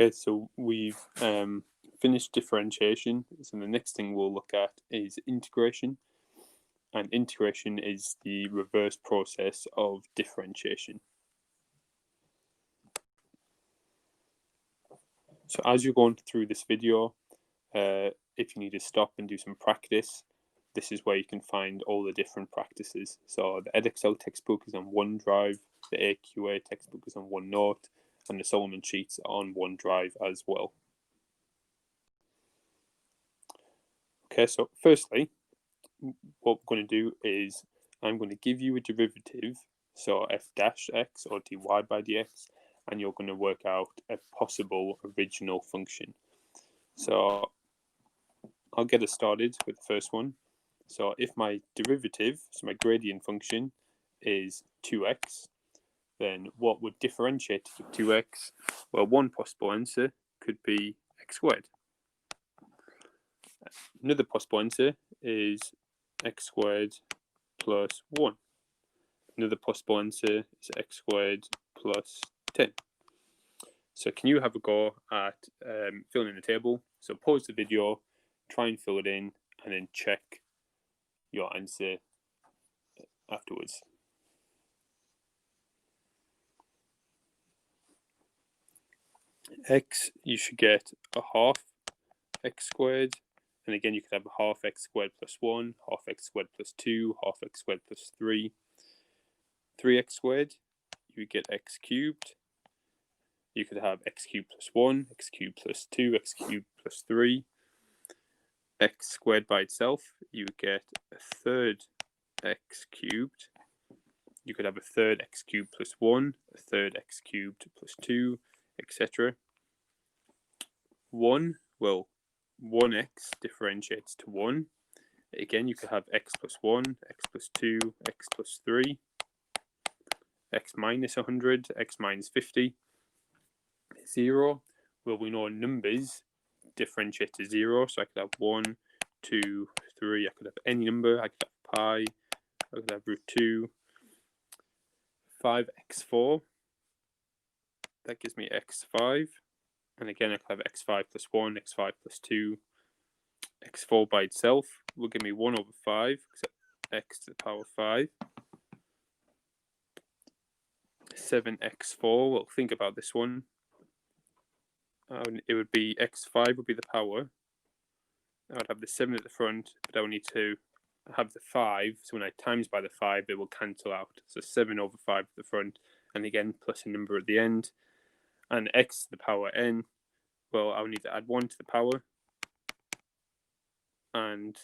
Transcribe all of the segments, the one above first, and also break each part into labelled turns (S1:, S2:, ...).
S1: Okay, so we've finished differentiation. So the next thing we'll look at is integration. And integration is the reverse process of differentiation. So as you're going through this video, if you need to stop and do some practice, this is where you can find all the different practices. So the Edexcel textbook is on OneDrive, the AQA textbook is on OneNote, and the Solomon sheets are on OneDrive as well. Okay, so firstly, what we're going to do is I'm going to give you a derivative, so f dash x or dy by dx, and you're going to work out a possible original function. So I'll get us started with the first one. So if my derivative, so my gradient function, is 2x, then what would differentiate to 2x? Well, one possible answer could be x squared. Another possible answer is x squared plus 1. Another possible answer is x squared plus 10. So can you have a go at filling in the table? So pause the video, try and fill it in, and then check your answer afterwards. X, you should get a half x squared, and again you could have a half x squared plus 1, half x squared plus 2, half x squared plus 3. 3x squared, you get x cubed. You could have x cubed plus 1, x cubed plus 2, x cubed plus 3. X squared by itself, you get a third x cubed. You could have a third x cubed plus 1, a third x cubed plus 2, etc. 1, well, 1x differentiates to 1. Again, you could have x plus 1, x plus 2, x plus 3, x minus 100, x minus 50. 0, well, we know numbers differentiate to 0, so I could have 1, 2, 3, I could have any number, I could have pi, I could have root 2, 5x4, that gives me x5, and again I could have x5 plus 1, x5 plus 2, x4 by itself will give me 1 over 5, except x to the power 5, 7x4, well, think about this one. It would be x5 would be the power. I would have the 7 at the front, but I would need to have the 5. So when I times by the 5, they will cancel out. So 7 over 5 at the front, and again plus a number at the end. And x to the power n, well, I would need to add 1 to the power. And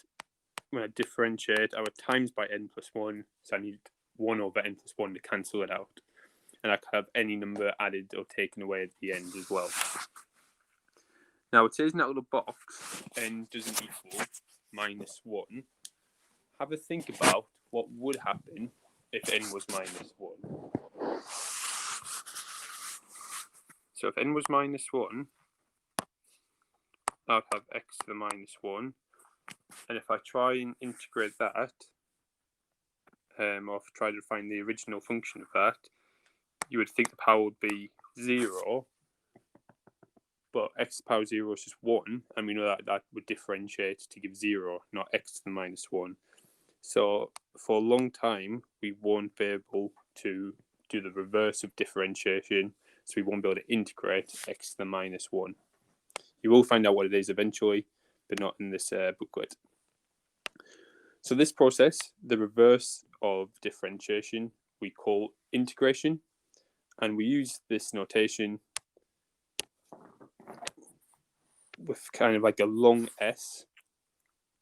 S1: when I differentiate, I would times by n plus 1. So I need 1 over n plus 1 to cancel it out. And I could have any number added or taken away at the end as well. Now it says in that little box, n doesn't equal minus 1. Have a think about what would happen if n was minus 1. So if n was minus 1, I'd have x to the minus 1. And if I try and integrate that, or if I try to find the original function of that, you would think the power would be 0. But x to the power 0 is just 1, and we know that that would differentiate to give 0, not x to the minus 1. So for a long time, we won't be able to do the reverse of differentiation, so we won't be able to integrate x to the minus 1. You will find out what it is eventually, but not in this booklet. So this process, the reverse of differentiation, we call integration, and we use this notation with kind of like a long S,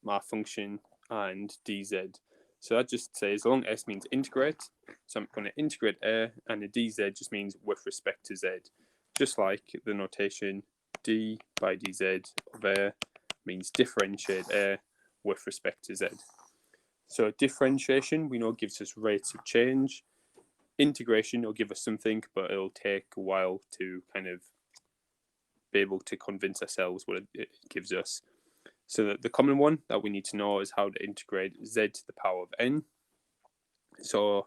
S1: my function, and dz. So that just says long S means integrate. So I'm going to integrate a, and the dz just means with respect to z. Just like the notation d by dz of a means differentiate a with respect to z. So differentiation, we know, gives us rates of change. Integration will give us something, but it'll take a while to kind of be able to convince ourselves what it gives us. So the common one that we need to know is how to integrate z to the power of n. So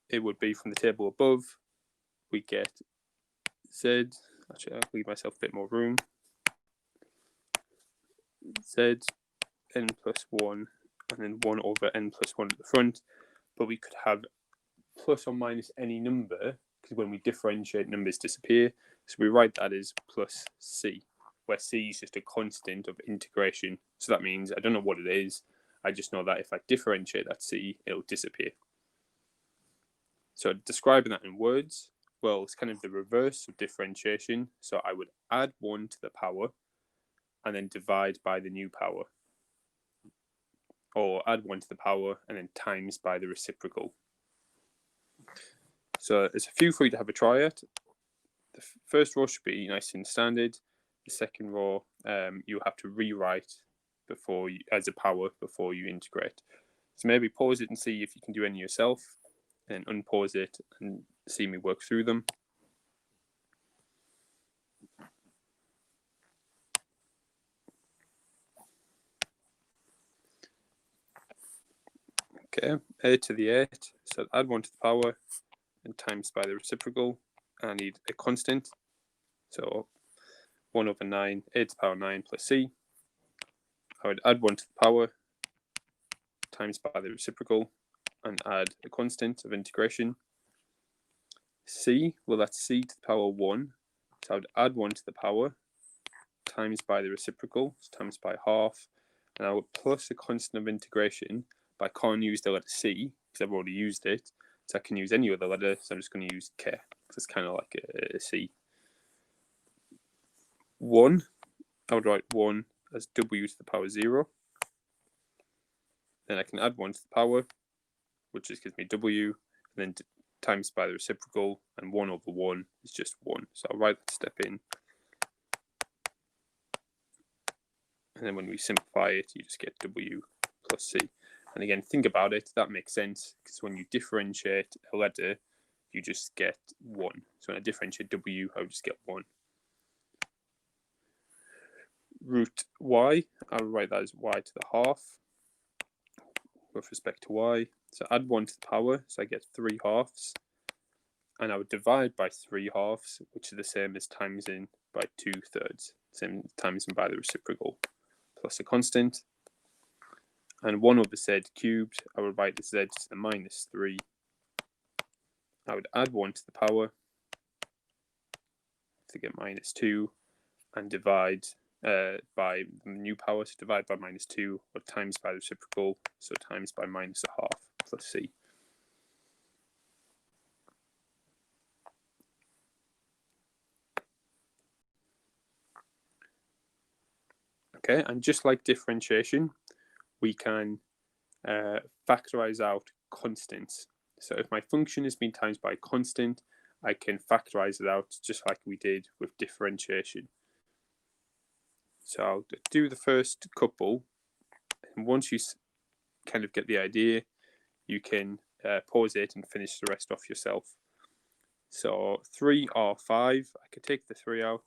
S1: it would be from the table above, we get z Actually, I'll leave myself a bit more room. Z n plus 1 and then 1 over n plus 1 at the front, but we could have plus or minus any number because when we differentiate, numbers disappear. So we write that as plus c, where c is just a constant of integration. So that means I don't know what it is. I just know that if I differentiate that c, it'll disappear. So describing that in words, well, it's kind of the reverse of differentiation. So I would add 1 to the power and then divide by the new power. Or add 1 to the power and then times by the reciprocal. So there's a few for you to have a try at. The first row should be nice and standard. The second row, you'll have to rewrite before you, as a power before you integrate. So maybe pause it and see if you can do any yourself, and unpause it and see me work through them. Okay, a to the 8, so add 1 to the power and times by the reciprocal. I need a constant, so 1 over 9, a to the power 9 plus c. I would add 1 to the power times by the reciprocal and add a constant of integration. C, well, that's c to the power 1, so I would add 1 to the power times by the reciprocal, so times by half, and I would plus a constant of integration, but I can't use the letter c because I've already used it, so I can use any other letter, so I'm just going to use k because it's kind of like a c. 1, I would write 1 as w to the power 0. Then I can add 1 to the power, which just gives me w, and then times by the reciprocal, and 1 over 1 is just 1. So I'll write that step in. And then when we simplify it, you just get w plus c. And again, think about it, that makes sense, because when you differentiate a letter, you just get 1. So when I differentiate w, I would just get 1. Root y, I'll write that as y to the half with respect to y. So add 1 to the power, so I get 3 halves. And I would divide by 3 halves, which is the same as times in by 2/3, same times in by the reciprocal, plus a constant. And 1 over z cubed, I would write the z to the minus 3. I would add 1 to the power to get minus 2, and divide by the new power, so divide by minus 2, or times by the reciprocal, so times by minus a half, plus c. Okay, and just like differentiation, we can factorize out constants. So if my function has been times by a constant, I can factorize it out just like we did with differentiation. So I'll do the first couple, and once you kind of get the idea, you can pause it and finish the rest off yourself. So 3r5, I could take the 3 out,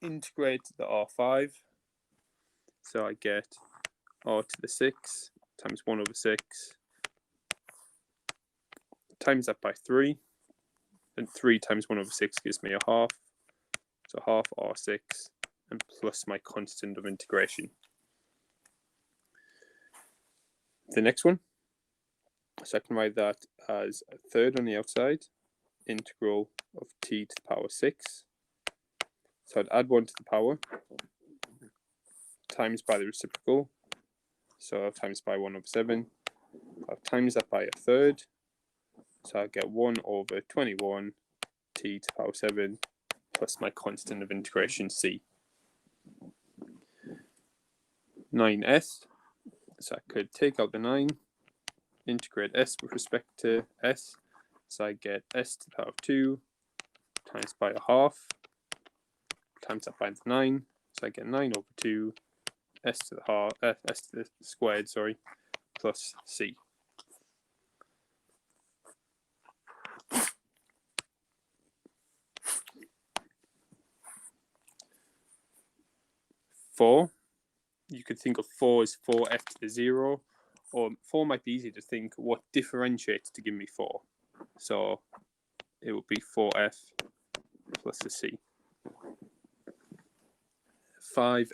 S1: integrate the r5, so I get r to the 6 times 1 over 6, times that by 3, and 3 times 1 over 6 gives me a half, so half r6, and plus my constant of integration. The next one, so I can write that as a third on the outside, integral of t to the power 6. So I'd add 1 to the power, times by the reciprocal, so I'll times by 1 over 7. I'll times that by a third, so I'll get 1 over 21 t to the power 7 plus my constant of integration c. 9s, so I could take out the 9, integrate s with respect to s, so I get s to the power 2 times by a half, times that by the 9, so I get 9 over 2 s to the half, s to the squared, sorry, plus c. Four, you could think of 4 as 4f to the 0, or 4 might be easy to think what differentiates to give me 4. So it will be 4f plus a c. 5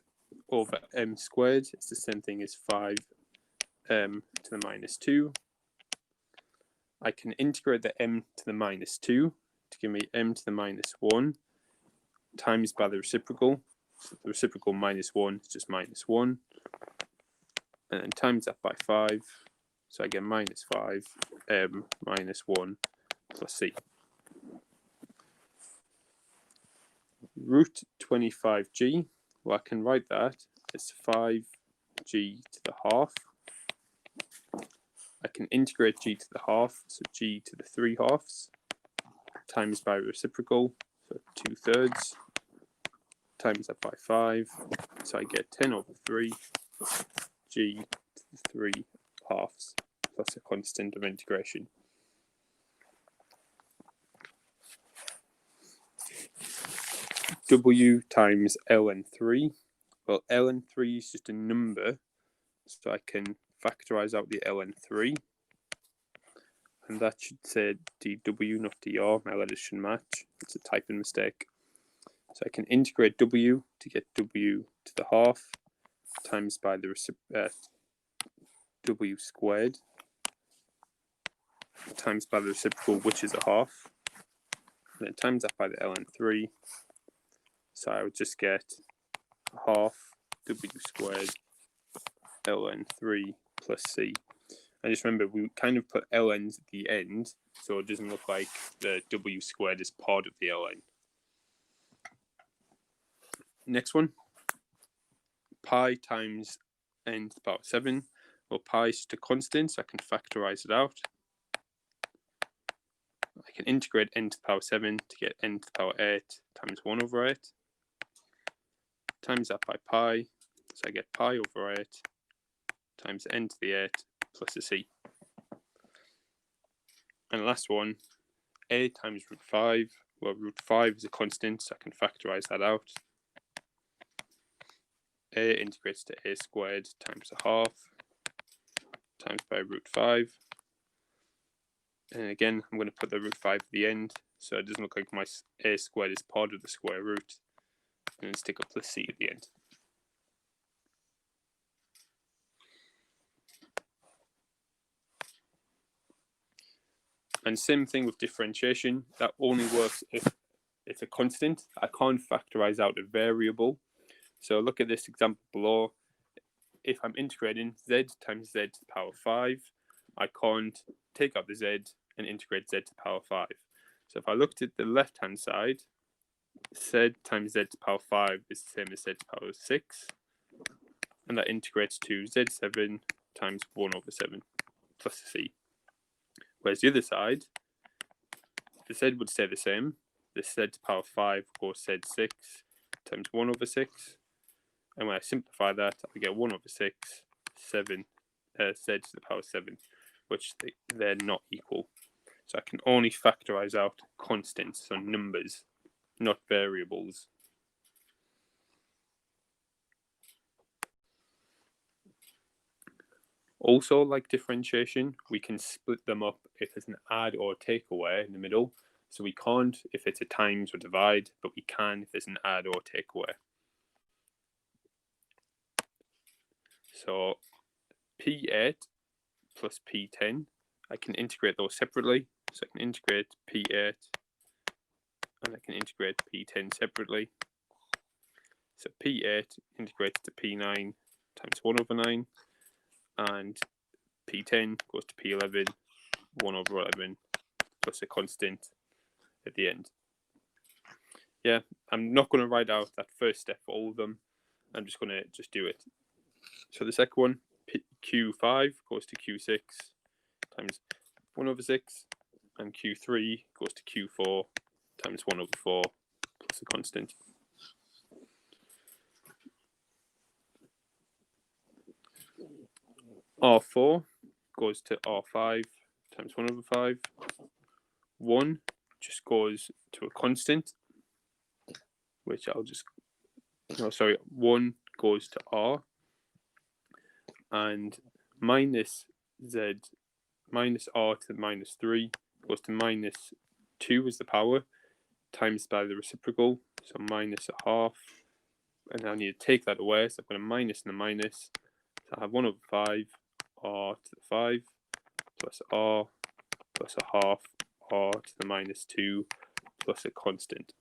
S1: over m squared is the same thing as 5m to the minus 2. I can integrate the m to the minus 2 to give me m to the minus 1 times by the reciprocal. So the reciprocal minus 1 is just minus 1. And then times that by 5. So I get minus 5m minus 1 plus c. Root 25g, well, I can write that as 5g to the half. I can integrate g to the half, so g to the 3 halves, times by reciprocal, so 2/3, times that by 5, so I get 10 over 3 g to the 3 halves plus a constant of integration. W times ln3. Well, ln3 is just a number, so I can factorize out the ln3. And that should say dw, not dr. My letters should match. It's a typing mistake. So I can integrate w to get w to the half times by the w squared times by the reciprocal, which is a half. And then times that by the ln3. So I would just get half w squared ln3 plus c. And just remember, we kind of put ln's at the end, so it doesn't look like the w squared is part of the ln. Next one, pi times n to the power 7. Well, pi is just a constant, so I can factorize it out. I can integrate n to the power 7 to get n to the power 8 times 1 over 8. Times that by pi, so I get pi over 8 times n to the 8 plus a c. And the last one, a times root 5. Well, root 5 is a constant, so I can factorize that out. A integrates to a squared times a half times by root 5. And again, I'm going to put the root 5 at the end, so it doesn't look like my a squared is part of the square root. And then stick a plus c at the end. And same thing with differentiation. That only works if it's a constant. I can't factorize out a variable. So look at this example below. If I'm integrating z times z to the power 5, I can't take out the z and integrate z to the power 5. So if I looked at the left-hand side, z times z to the power 5 is the same as z to the power 6. And that integrates to z7 times 1 over 7 plus c. Whereas the other side, the z would stay the same. The z to the power 5 goes z6 times 1 over 6. And when I simplify that, I get 1 over 6, 7, z to the power 7, which they're not equal. So I can only factorize out constants, so numbers, not variables. Also, like differentiation, we can split them up if there's an add or take away in the middle. So we can't if it's a times or divide, but we can if there's an add or take away. So P8 plus P10, I can integrate those separately. So I can integrate P8 and I can integrate P10 separately. So P8 integrates to P9 times 1 over 9, and P10 goes to P11, 1 over 11, plus a constant at the end. Yeah, I'm not going to write out that first step for all of them. I'm just going to do it. So the second one, Q5 goes to Q6 times 1 over 6, and Q3 goes to Q4 times 1 over 4 plus a constant. R4 goes to R5 times 1 over 5. 1 just goes to a constant, which I'll just, 1 goes to R, and minus z, minus R to the minus 3 goes to minus 2 as the power, times by the reciprocal, so minus a half. And I need to take that away, so I've got a minus and a minus. So I have 1 over 5 r to the 5 plus r plus a half r to the minus 2 plus a constant.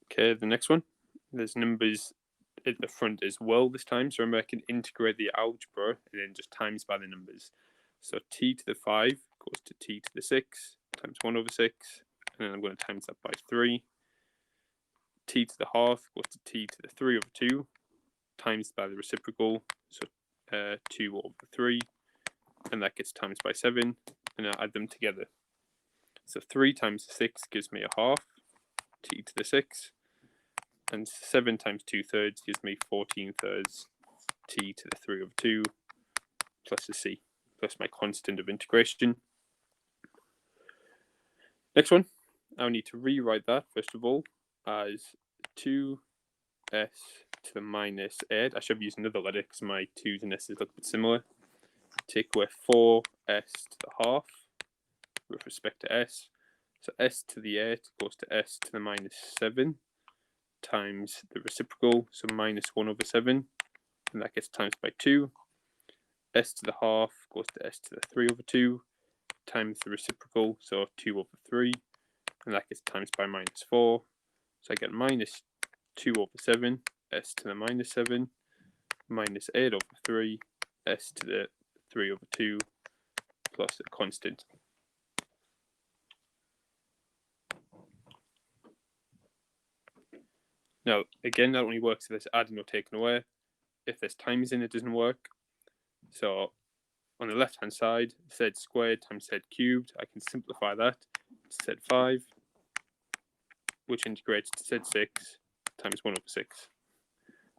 S1: Okay, the next one, there's numbers at the front as well this time. So remember, I can integrate the algebra and then just times by the numbers. So t to the 5 goes to t to the 6 times 1 over 6, and then I'm going to times that by 3. T to the half goes to t to the 3 over 2 times by the reciprocal, so 2 over 3, and that gets times by 7, and I add them together. So 3 times 6 gives me a half, t to the 6, and 7 times 2/3 gives me 14/3, t to the 3 over 2, plus a c, plus my constant of integration. Next one, I'll need to rewrite that, first of all, as 2s to the minus 8. I should have used another letter because my 2's and s's look a bit similar. Take away 4s to the half with respect to s. So s to the 8 goes to s to the minus 7 times the reciprocal, so minus 1 over 7, and that gets times by 2. S to the half goes to s to the 3 over 2 times the reciprocal, so 2 over 3, and that gets times by minus 4. So I get minus 2 over 7, s to the minus 7, minus 8 over 3, s to the 3 over 2, plus a constant. Now, again, that only works if there's adding or taken away. If there's times in it, doesn't work. So on the left-hand side, z squared times z cubed, I can simplify that to z5, which integrates to z6 times 1 over 6.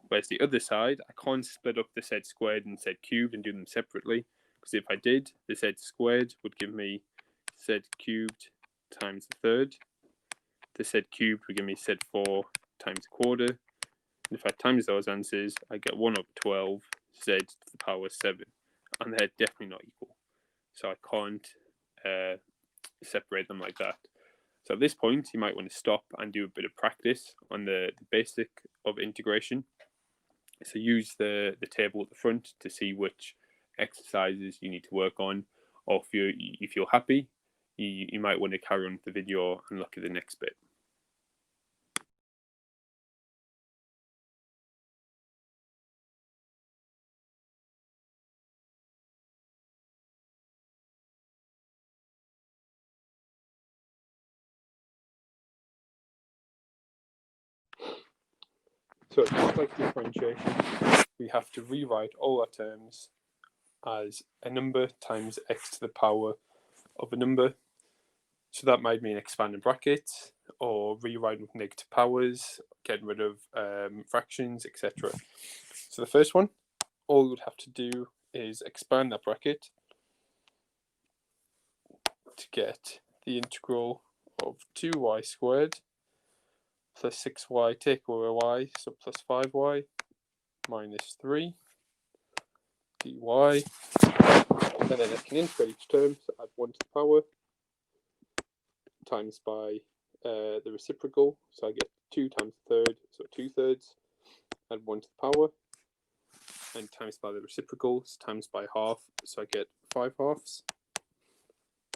S1: Whereas the other side, I can't split up the z squared and z cubed and do them separately, because if I did, the z squared would give me z cubed times a third. The z cubed would give me z4 times a quarter. And if I times those answers, I get 1 over 12 z to the power 7. And they're definitely not equal. So I can't separate them like that. So at this point, you might want to stop and do a bit of practice on the basic of integration. So use the table at the front to see which exercises you need to work on, or if you're happy, you might want to carry on with the video and look at the next bit. So just like differentiation, we have to rewrite all our terms as a number times x to the power of a number. So that might mean expanding brackets or rewriting with negative powers, getting rid of fractions, etc. So the first one, all we would have to do is expand that bracket to get the integral of 2y squared plus 6y take away y, so plus 5y minus 3 dy. And then I can integrate each term, so add 1 to the power times by the reciprocal, so I get 2 times the third, so 2/3, add 1 to the power, and times by the reciprocal, so times by half, so I get 5/2,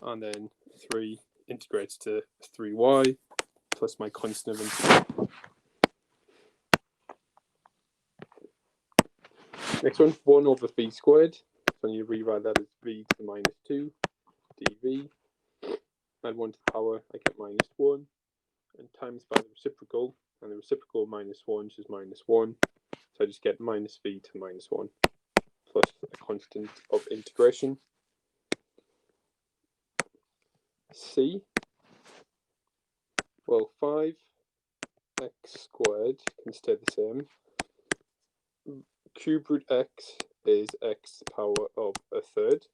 S1: and then 3 integrates to 3y plus my constant of integration. Next one, 1 over v squared, so you rewrite that as v to the minus 2 dv, add 1 to the power, I get minus 1, and times by the reciprocal, and the reciprocal minus 1 is minus 1, so I just get minus v to minus 1, plus a constant of integration. C, well, 5x squared can stay the same. Cube root x is x to the power of a third.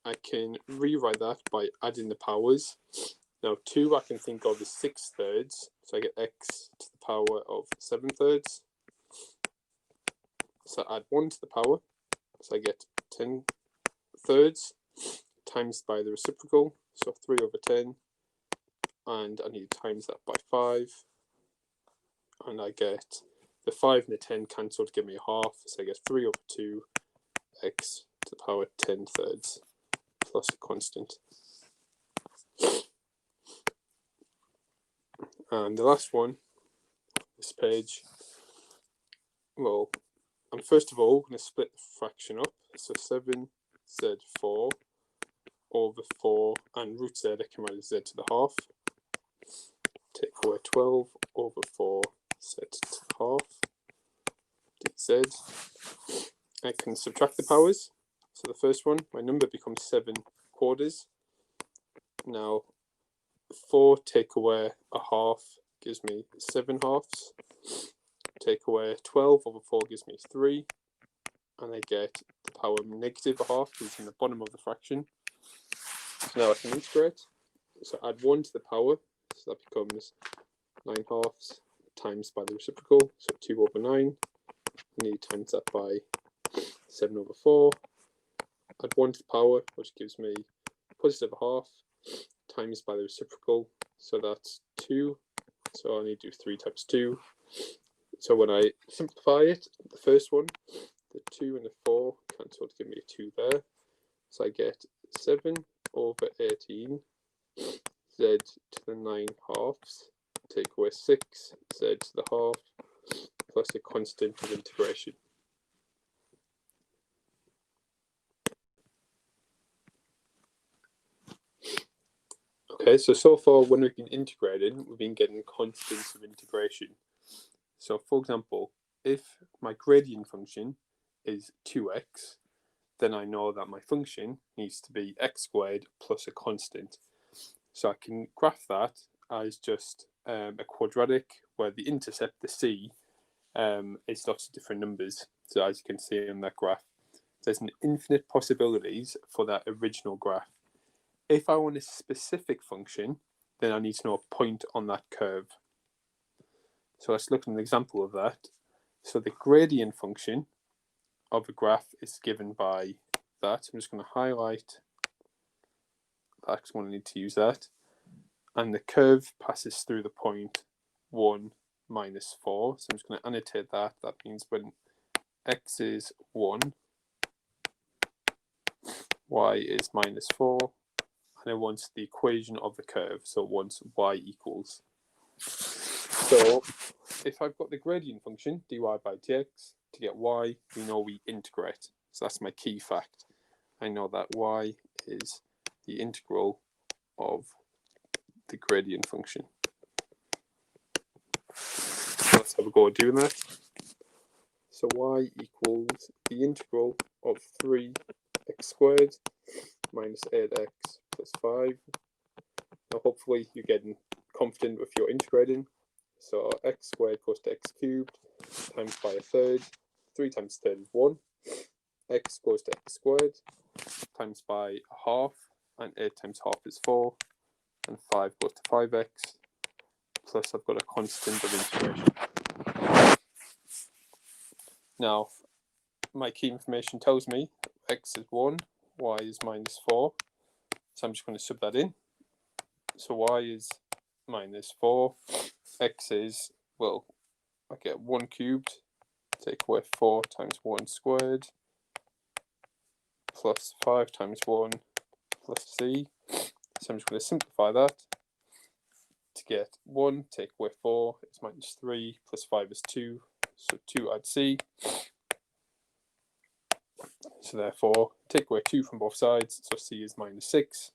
S1: I can rewrite that by adding the powers. Now 2 I can think of as 6/3, so I get x to the power of 7/3. So add 1 to the power, so I get 10 thirds times by the reciprocal, so 3 over 10, and I need to times that by 5, and I get the 5 and the 10 cancel to give me a half, so I get 3 over 2 x to the power 10 thirds plus a constant. And the last one, this page, well, I'm first of all going to split the fraction up, so 7z4 over 4, and root z, I can write as z to the half. Take away 12 over 4 z to the half dz. I can subtract the powers. So the first one, my number becomes 7 quarters. Now 4 take away a half gives me 7 halves. Take away 12 over 4 gives me 3. And I get the power negative a half, which is in the bottom of the fraction. So now I can integrate. So add 1 to the power, so that becomes 9 halves times by the reciprocal, so 2 over 9. I need to times that by 7 over 4. Add 1 to the power, which gives me positive a half, times by the reciprocal, so that's 2. So I need to do 3 times 2. So when I simplify it, the first one, the 2 and the 4 cancel to give me a 2 there. So I get 7 over 18 z to the 9 halves, take away 6 z to the half, plus a constant of integration. Okay, so far when we've been integrating, we've been getting constants of integration. So for example, if my gradient function is 2x, then I know that my function needs to be x squared plus a constant. So I can graph that as just a quadratic where the intercept, the c, is lots of different numbers. So as you can see in that graph, there's an infinite possibilities for that original graph. If I want a specific function, then I need to know a point on that curve. So let's look at an example of that. So the gradient function of a graph is given by that. I'm just going to highlight that because I'm going to need to use that. And the curve passes through the point 1, minus 4. So I'm just going to annotate that. That means when x is 1, y is minus 4, and it wants the equation of the curve. So it wants y equals. So if I've got the gradient function, dy by dx, to get y, we know we integrate. So that's my key fact. I know that y is the integral of the gradient function. So let's have a go at doing that. So y equals the integral of 3x squared minus 8x plus 5. Now hopefully you're getting confident with your integrating. So x squared goes to x cubed times by a third. 3 times a third is 1. X goes to x squared times by a half, and 8 times half is 4, and 5 goes to 5x, plus I've got a constant of integration. Now, my key information tells me x is 1, y is minus 4, so I'm just going to sub that in. So y is minus 4, x is, well, I get 1 cubed, take away 4 times 1 squared, plus 5 times 1 plus c. So I'm just going to simplify that to get 1, take away 4, it's minus 3, plus 5 is 2, so 2 add c. So therefore, take away 2 from both sides, so c is minus 6.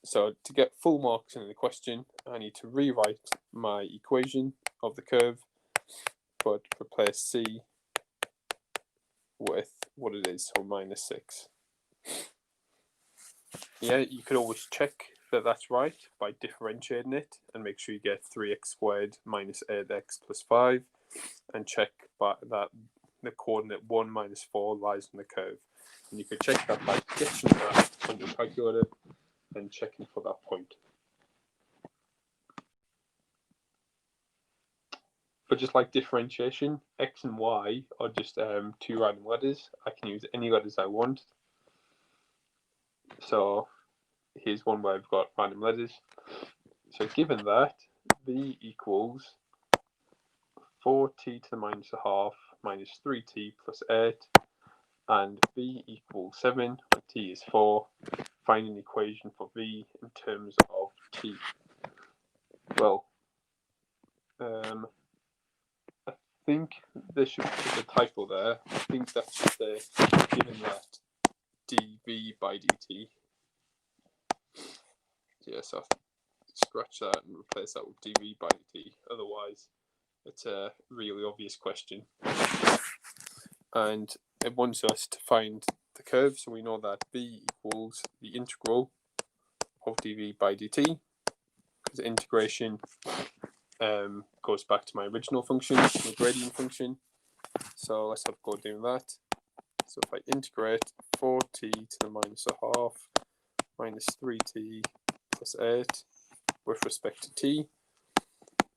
S1: So to get full marks in the question, I need to rewrite my equation of the curve, but replace c with what it is, so minus 6. Yeah, you could always check that that's right by differentiating it and make sure you get 3x squared minus 8x plus 5, and check by that the coordinate 1 minus 4 lies on the curve. And you could check that by sketching that on your calculator and checking for that point. But just like differentiation, x and y are just two random letters. I can use any letters I want. So here's one where I've got random letters. So given that, v equals 4t to the minus a half minus 3t plus 8, and v equals 7, and t is 4. Find an equation for v in terms of t. Well, I think there should be a typo there. I think that should say, given that dv by dt. Yes, I'll scratch that and replace that with dv by dt. Otherwise, it's a really obvious question. And it wants us to find the curve, so we know that v equals the integral of dv by dt, because integration goes back to my original function, the gradient function. So let's have a go doing that. So if I integrate 4t to the minus a half minus 3t plus 8 with respect to t,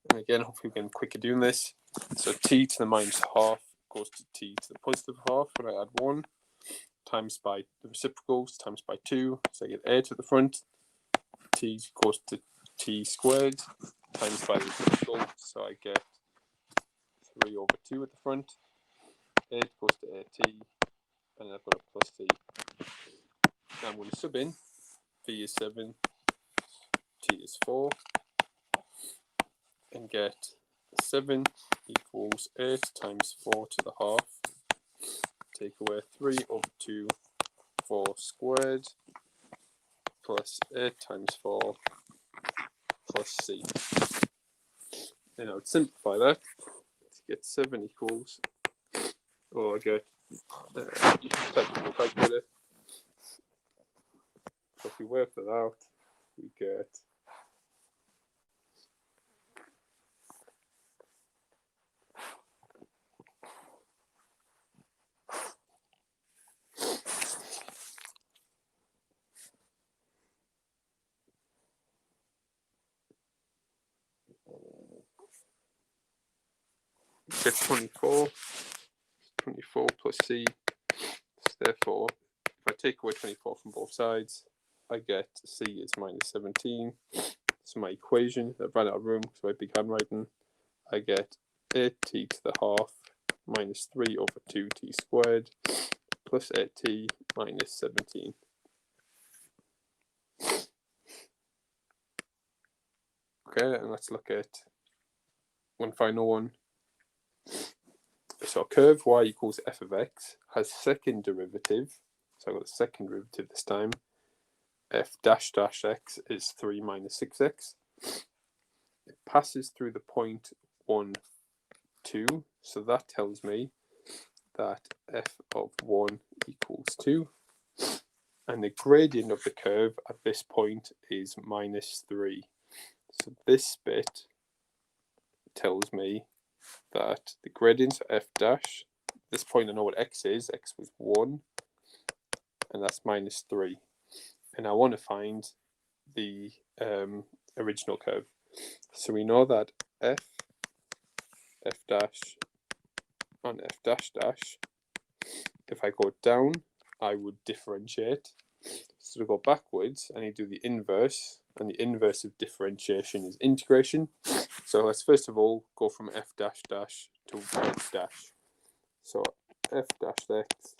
S1: and again, hopefully we can quicker doing this. So t to the minus a half goes to t to the positive half when I add 1, times by the reciprocals, times by 2, so I get 8 at the front. T goes to t squared, times by the reciprocal, so I get 3 over 2 at the front. 8 goes to 8t, and I've got a plus t. Now I'm going to sub in, v is 7, t is 4, and get 7 equals 8 times 4 to the half. Take away 3 over 2, 4 squared, plus 8 times 4, plus c. And I would simplify that to get 7 equals, or I get technical calculator. So if we work that out, we get 24 plus c. So therefore, if I take away 24 from both sides, I get c is minus 17. So my equation, I ran out of room because I had big handwriting, I get 8t to the half minus 3 over 2t squared plus 8t minus 17. Okay, and let's look at one final one. So a curve y equals f of x has second derivative, so I've got a second derivative this time. F dash dash x is 3 minus 6x. It passes through the point 1, 2, so that tells me that f of 1 equals 2. And the gradient of the curve at this point is minus 3. So this bit tells me that the gradient of f dash, at this point I know what x is, x was 1, and that's minus 3. And I want to find the original curve. So we know that f dash, and f dash dash, if I go down, I would differentiate. So to go backwards, I need to do the inverse, and the inverse of differentiation is integration. So let's first of all go from f dash dash to x dash. So f dash x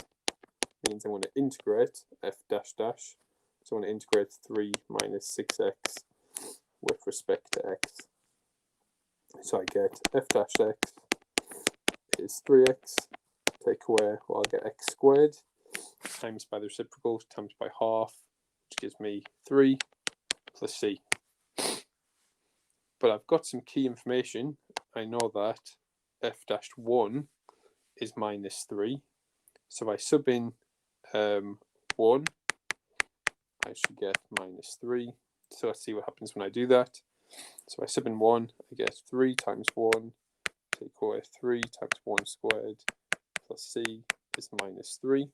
S1: means I'm going to integrate f dash dash. So I'm going to integrate 3 minus 6x with respect to x. So I get f dash x is 3x, take away, well, I'll get x squared, times by the reciprocal, times by half, which gives me 3 plus c. But I've got some key information. I know that f dash 1 is minus 3. So if I sub in 1, I should get minus 3. So let's see what happens when I do that. So I sub in 1, I get 3 times 1, take away 3 times 1 squared, plus c is minus 3.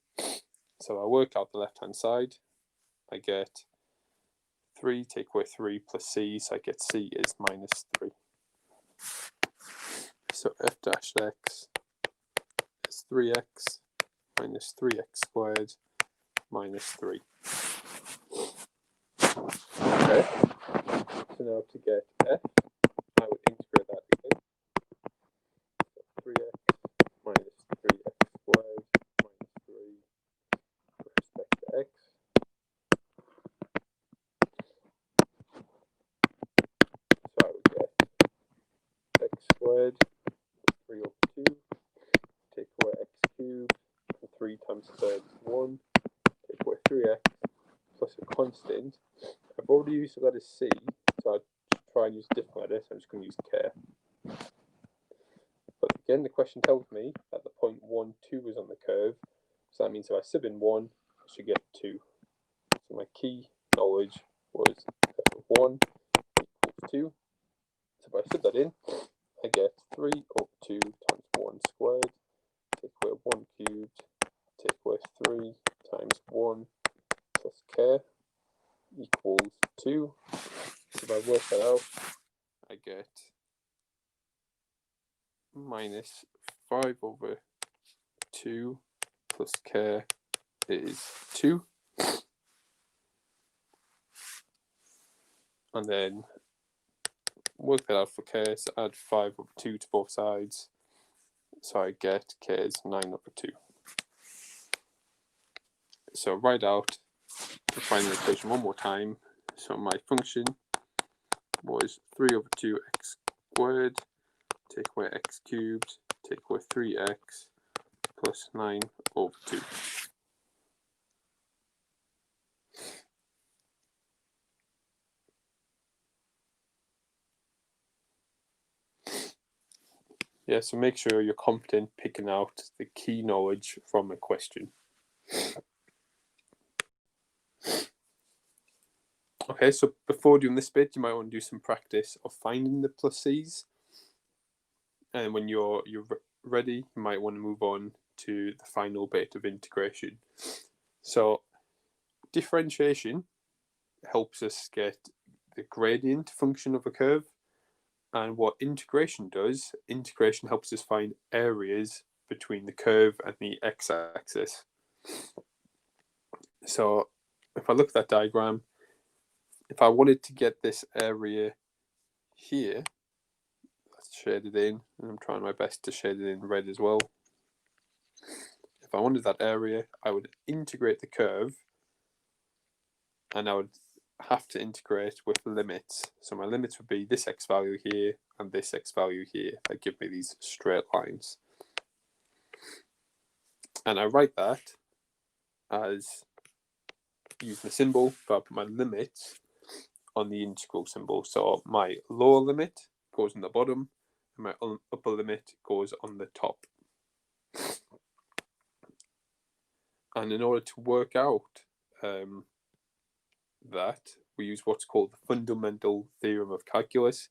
S1: So I work out the left-hand side. I get 3, take away 3 plus c, so I get c is minus 3. So f dash x is 3x minus 3x squared minus 3. Okay, so now to get f, I would integrate that again. So 3x minus 3x squared minus 3 with respect to x. So I would get x squared 3 over 2, take away x cubed, and 3 times the third is 1, take away 3x plus a constant. I've already used the letter c, so I'll try and use a different letter, so I'm just going to use k. But again, the question tells me that the point 1, 2 is on the curve, so that means if I sub in 1, I should get 2. So my key knowledge was f of 1 equals 2. So if I sub that in, I get 3 over 2 times 1 squared, take away 1 cubed, take away 3 times 1 plus k equals 2. So if I work that out, I get minus 5 over 2 plus k is 2. And then work that out for k, so add 5 over 2 to both sides. So I get k is 9 over 2. So write out the final equation one more time. So my function was 3 over 2x squared, take away x cubed, take away 3x plus 9 over 2. Yeah, so make sure you're competent picking out the key knowledge from a question. Okay, so before doing this bit, you might want to do some practice of finding the plus c's. And when you're ready, you might want to move on to the final bit of integration. So differentiation helps us get the gradient function of a curve. And what integration does, integration helps us find areas between the curve and the x-axis. So if I look at that diagram, if I wanted to get this area here, let's shade it in, and I'm trying my best to shade it in red as well. If I wanted that area, I would integrate the curve, and I would have to integrate with limits. So my limits would be this x value here and this x value here. That give me these straight lines. And I write that as using a symbol, but I put my limits on the integral symbol. So my lower limit goes on the bottom, and my upper limit goes on the top. And in order to work out that, we use what's called the fundamental theorem of calculus.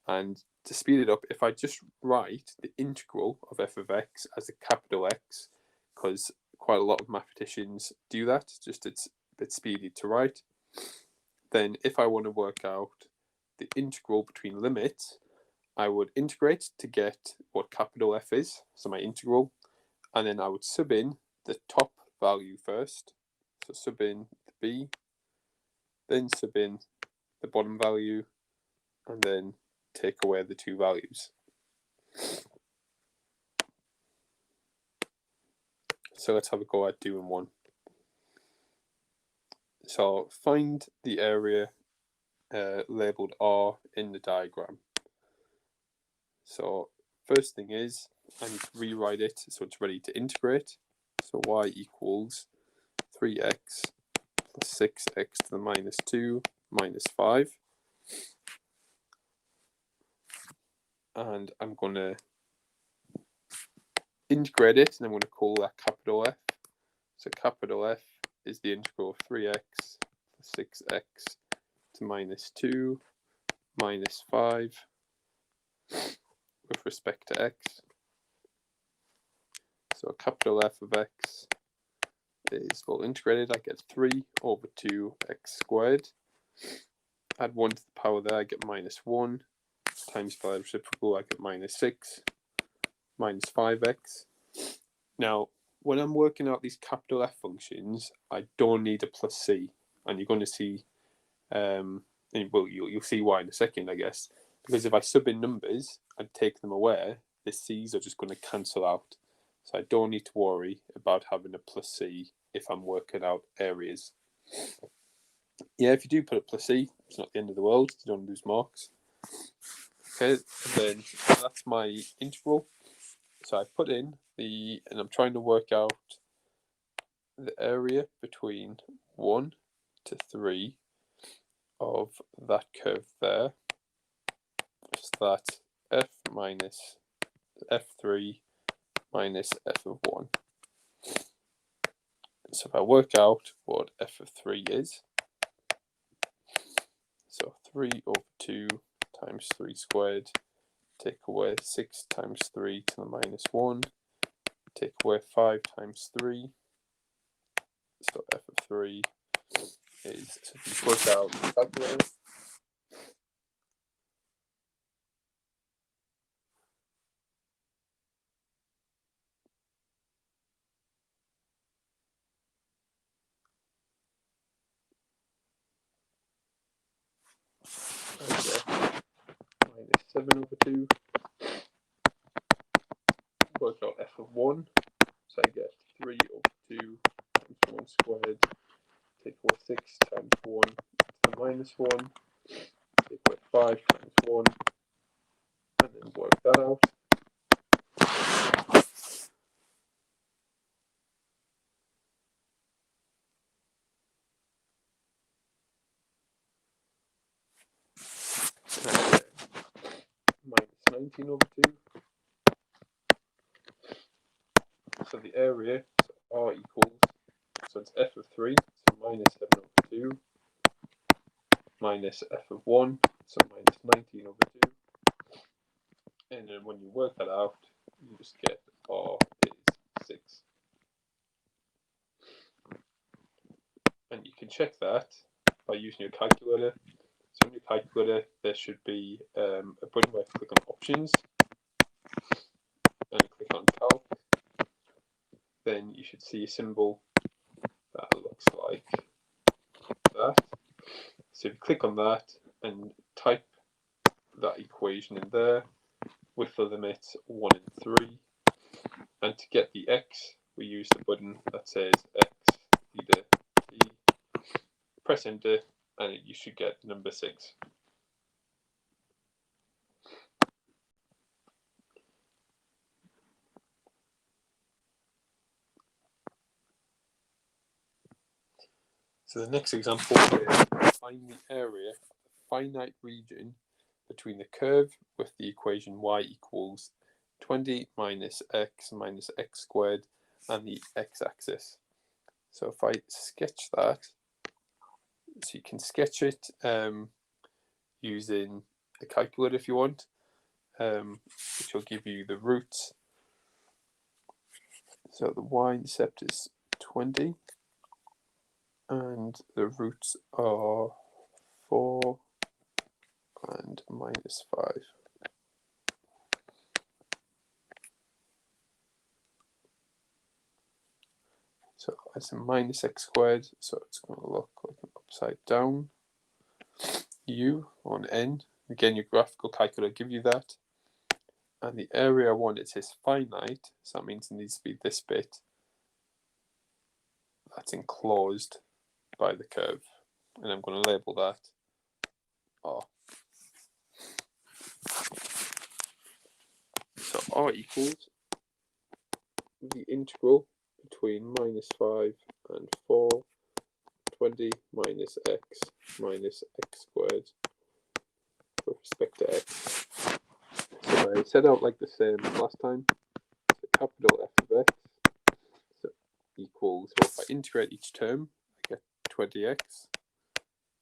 S1: And to speed it up, if I just write the integral of f of x as a capital X, because quite a lot of mathematicians do that, just it's a bit speedy to write, then if I want to work out the integral between limits, I would integrate to get what capital F is, so my integral, and then I would sub in the top value first, so sub in the b, then sub in the bottom value, and then take away the two values. So let's have a go at doing one. So find the area labelled R in the diagram. So first thing is, I need to rewrite it so it's ready to integrate. So y equals 3x plus 6x to the minus 2 minus 5. And I'm going to integrate it, and I'm going to call that capital F. So capital F is the integral of 3x plus 6x to minus 2 minus 5 with respect to x. So capital F of x is, well, integrated, I get 3 over 2x squared. Add 1 to the power there, I get minus 1. Times by the reciprocal, I get minus 6. minus 5x. Now, when I'm working out these capital F functions, I don't need a plus c, and you're going to see, well, you'll see why in a second, I guess, because if I sub in numbers and take them away, the c's are just going to cancel out. So I don't need to worry about having a plus c if I'm working out areas. Yeah, if you do put a plus c, it's not the end of the world. You don't lose marks. Okay, then that's my integral. So I put in and I'm trying to work out the area between 1 to 3 of that curve there. So that's f minus f3 minus f of 1. So if I work out what f of 3 is, so 3 over 2 times 3 squared, take away 6 times 3 to the minus 1, take away 5 times 3, so f of 3 is, so if you work out the calculator, minus 7 over 2, work out f of 1, so I get 3 over 2 times 1 squared, take away 6 times 1 to the minus 1, take away 5 times 1, and then work that out. Minus 19 over 2. So the area, so R equals, so it's f of 3, so minus 7 over 2, minus f of 1, so minus 19 over 2. And then when you work that out, you just get R is 6. And you can check that by using your calculator. So on your calculator, there should be a button where you click on options and click on calc. Then you should see a symbol that looks like that. So if you click on that and type that equation in there with the limits 1 and 3, and to get the x, we use the button that says x theta t. Press enter, and you should get number 6. So the next example is find the area of a finite region between the curve with the equation y equals 20 minus x squared and the x-axis. So if I sketch that, so you can sketch it using a calculator if you want, which will give you the roots. So the y-intercept is 20 and the roots are 4 and minus 5. So it's a minus x squared, so it's going to look like an upside down u on n. Again, your graphical calculator will give you that. And the area I want, it says finite, so that means it needs to be this bit that's enclosed by the curve. And I'm going to label that R. So R equals the integral between minus 5 and 4, 20 minus x squared with respect to x. So I set out like the same as last time. So capital F of x so equals, well, if I integrate each term, I get 20x,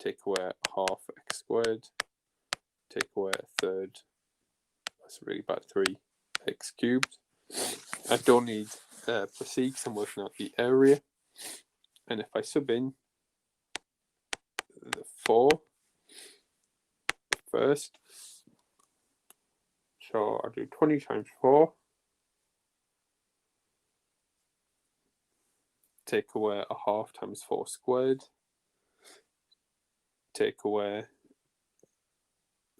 S1: take away half x squared, take away a third, that's really about 3x cubed. I don't need plus c because I'm working out the area. And if I sub in the 4 first, so I'll do 20 times 4, take away a half times 4 squared, take away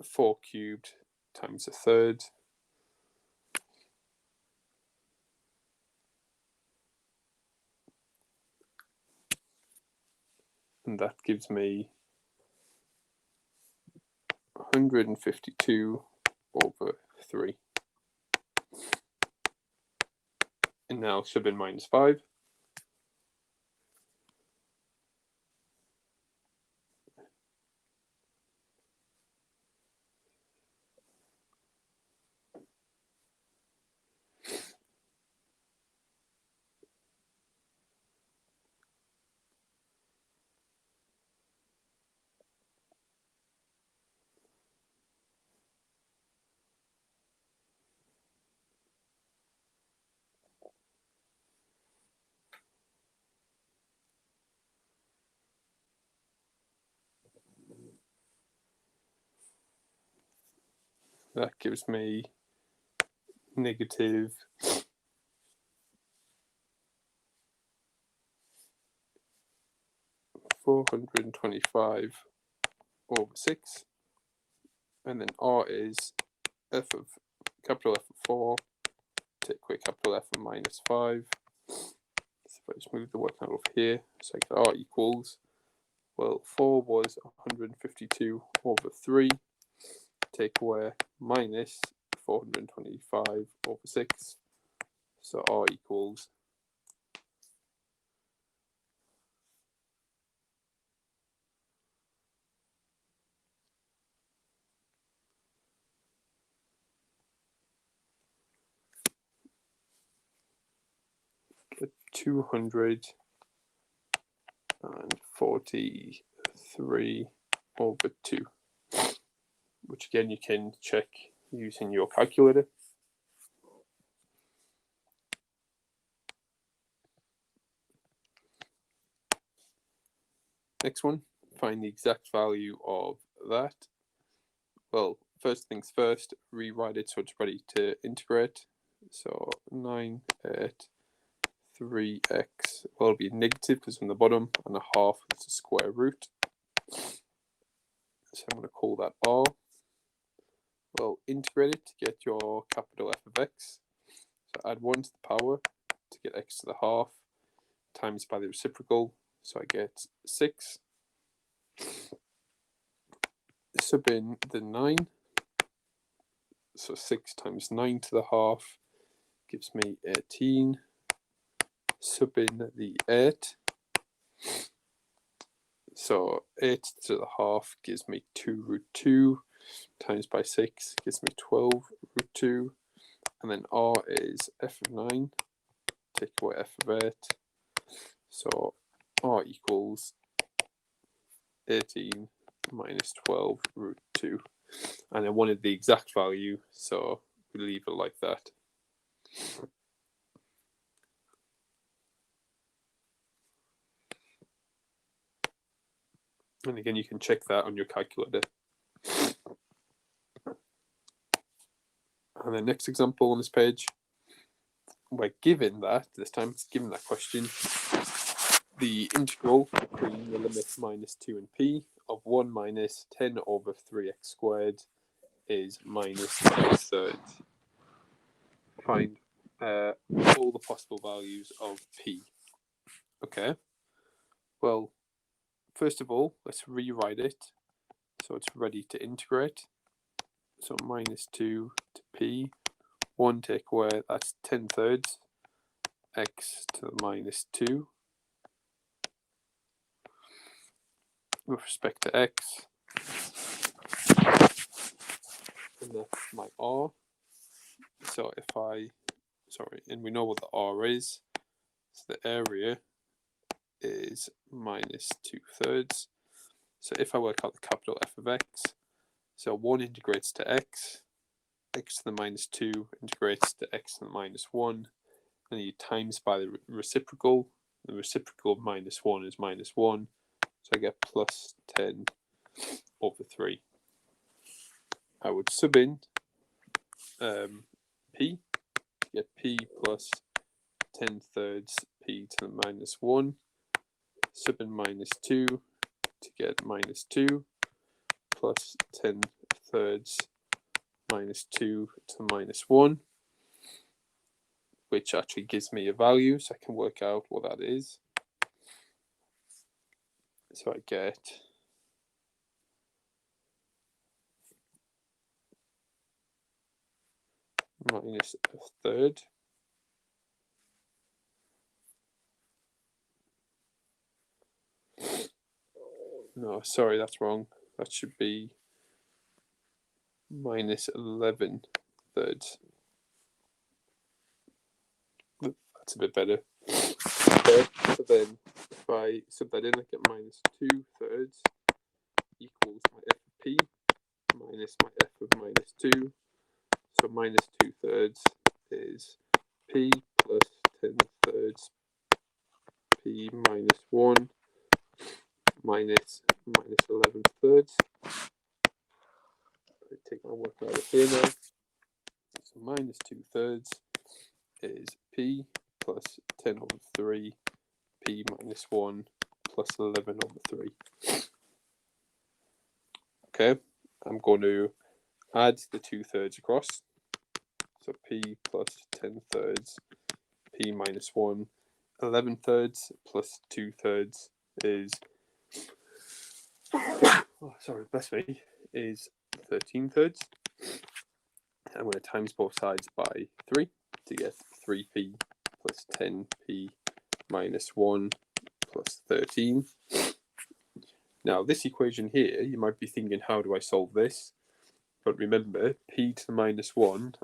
S1: 4 cubed times a third, and that gives me 152 over 3. And now sub in minus 5. That gives me negative 425 over 6. And then R is capital F of 4, take away capital F of minus 5. So if I just move the work out over here, so I get R equals, well, 4 was 152 over 3, take away minus 425 over 6, so R equals 243 over 2, which again you can check using your calculator. Next one, find the exact value of that. Well, first things first, rewrite it so it's ready to integrate. So 9, 8, 3x, well, it'll be negative because on the bottom, and a half is a square root. So I'm going to call that R. Well, integrate it to get your capital F of x. So add 1 to the power to get x to the half, times by the reciprocal, so I get 6. Sub in the 9, so 6 times 9 to the half gives me 18. Sub in the 8, so 8 to the half gives me 2 root 2, times by 6 gives me 12 root 2, and then R is f of 9, take away f of 8, so R equals 18 minus 12 root 2, and I wanted the exact value, so we leave it like that. And again, you can check that on your calculator. And the next example on this page, we're given that, this time it's given that question, the integral between the limit minus 2 and p of 1 minus 10 over 3x squared is minus 10 thirds. Find all the possible values of p. Okay, well, first of all, let's rewrite it so it's ready to integrate. So minus 2 to p, 1 take away, that's 10 thirds, x to the minus 2. With respect to x, and that's my r. So if and we know what the r is, so the area is minus 2 thirds. So if I work out the capital F of x, so 1 integrates to x, x to the minus 2 integrates to x to the minus 1, and you times by the reciprocal. The reciprocal of minus 1 is minus 1, so I get plus 10 over 3. I would sub in p, get p plus 10 thirds p to the minus 1, sub in minus 2 to get minus 2, plus 10 thirds minus 2 to minus 1, which actually gives me a value, so I can work out what that is. So I get minus a third. No, sorry, that's wrong. That should be minus 11 thirds. That's a bit better. Okay, so then if I sub that in, I get minus 2 thirds equals my f of p minus my f of minus 2. So minus 2 thirds is p plus 10 thirds p minus 1 minus 11 thirds. I take my work out of here now. So minus 2 thirds is p plus 10 over 3 p minus 1 plus 11 over 3. Okay, I'm going to add the 2 thirds across. So p plus 10 thirds p minus 1, 11 thirds plus 2 thirds is, oh, sorry, bless me, is 13 thirds. I'm going to times both sides by 3 to get 3p plus 10p minus 1 plus 13. Now, this equation here, you might be thinking, how do I solve this? But remember, p to the minus 1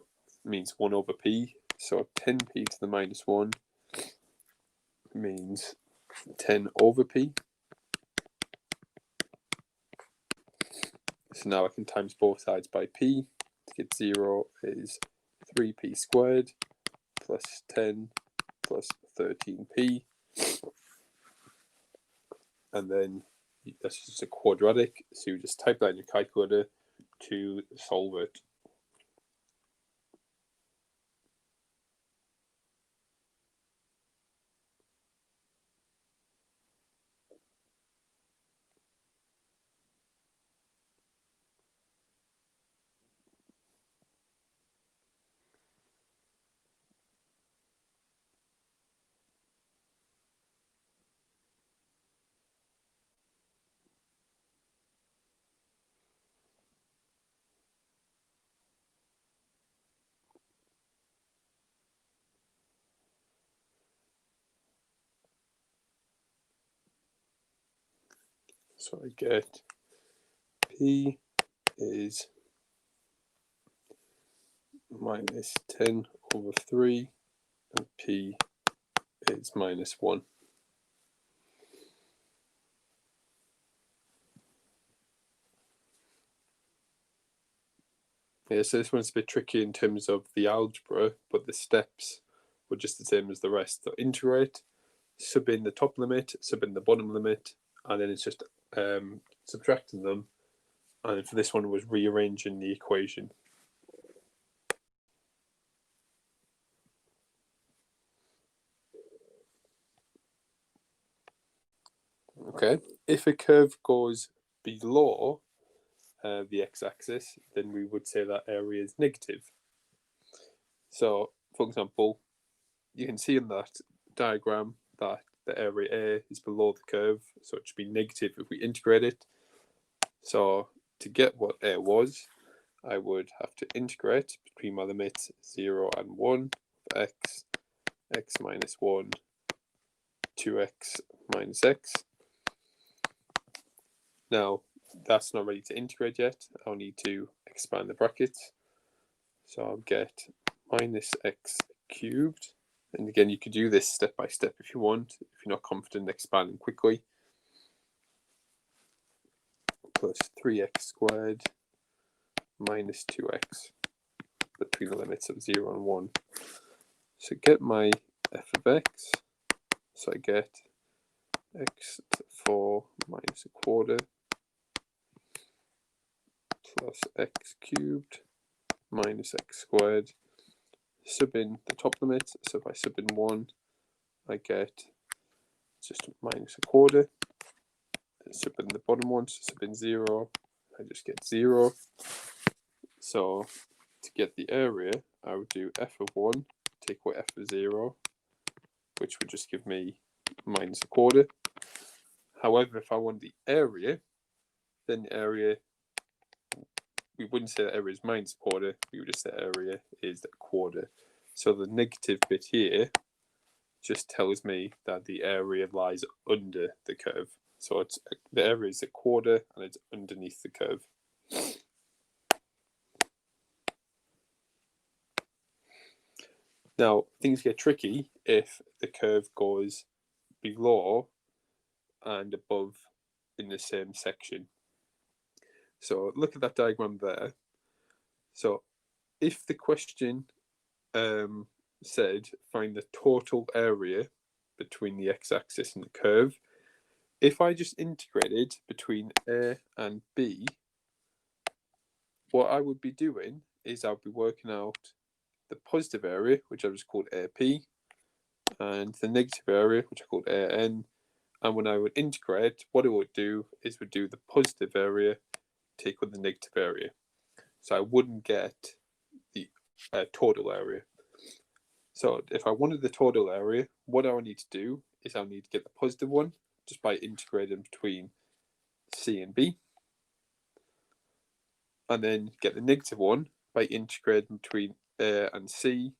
S1: means 1 over p. So 10p to the minus 1 means 10 over p. So now I can times both sides by p. To get 0 is 3p squared plus 10 plus 13p. And then that's just a quadratic, so you just type that in your calculator to solve it. So I get p is minus 10 over 3 and p is minus 1. Yeah, so this one's a bit tricky in terms of the algebra, but the steps were just the same as the rest. So integrate, sub in the top limit, sub in the bottom limit, and then it's just subtracting them. And for this one, it was rearranging the equation. Okay, if a curve goes below the x-axis, then we would say that area is negative. So, for example, you can see in that diagram that the area A is below the curve, so it should be negative if we integrate it. So to get what A was, I would have to integrate between my limits 0 and 1 of x, x minus 1, 2x minus x. Now, that's not ready to integrate yet. I'll need to expand the brackets. So I'll get minus x cubed. And again, you could do this step by step if you want, if you're not confident in expanding quickly. Plus 3x squared minus 2x between the limits of 0 and 1. So get my f of x. So I get x to the 4 minus a quarter plus x cubed minus x squared. Sub in the top limit, so if I sub in 1, I get just minus a quarter. Sub in the bottom one, so sub in 0, I just get 0. So to get the area, I would do f of 1, take away f of 0, which would just give me minus a quarter. However, if I want the area, then the area, we wouldn't say the area is minus a quarter, we would just say the area is a quarter. So the negative bit here just tells me that the area lies under the curve. So it's the area is a quarter and it's underneath the curve. Now, things get tricky if the curve goes below and above in the same section. So look at that diagram there. So if the question said find the total area between the x-axis and the curve, if I just integrated between A and B, what I would be doing is I would be working out the positive area, which I just called AP, and the negative area, which I called AN. And when I would integrate, what it would do is would do the positive area take with the negative area. So I wouldn't get the total area. So if I wanted the total area, what I would need to do is I need to get the positive one just by integrating between C and B, and then get the negative one by integrating between A and C,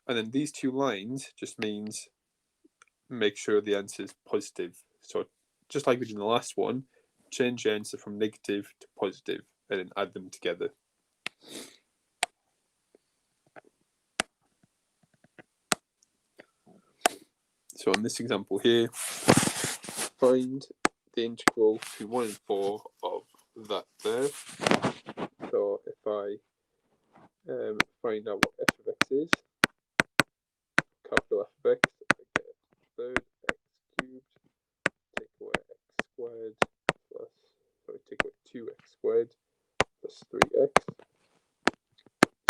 S1: and then these two lines just means make sure the answer is positive. So just like we did in the last one, change the answer from negative to positive and then add them together. So in this example here, find the integral between 1 and 4 of that there. So if I find out what f of x is, capital F of x, I get third x cubed, take away x squared plus, sorry, take away 2x squared plus 3x.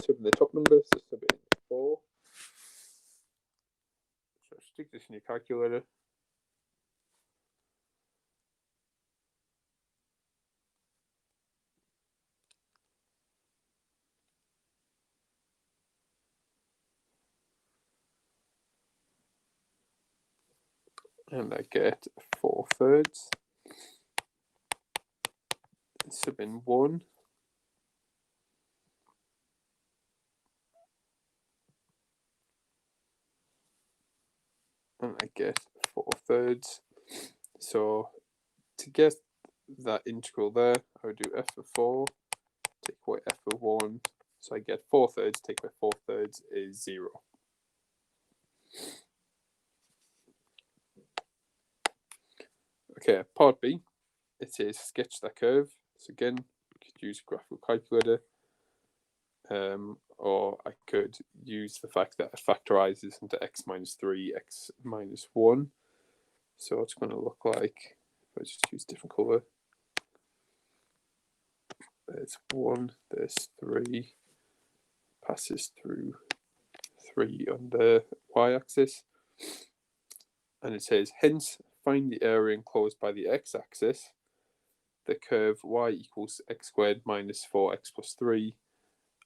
S1: Sub in the top number, so sub in 4. So stick this in your calculator. And I get 4/3. Sub in 1. And I get 4/3. So to get that integral there, I would do f of 4, take away f of 1. So I get 4/3, take away 4/3 is 0. Okay, part B, it says sketch that curve. So again, you could use a graphical calculator, or I could use the fact that it factorizes into x minus 3, x minus 1. So it's going to look like, if I just use different color, there's 1, there's 3, passes through 3 on the y-axis, and it says, hence, find the area enclosed by the x-axis, the curve y equals x squared minus 4x plus 3,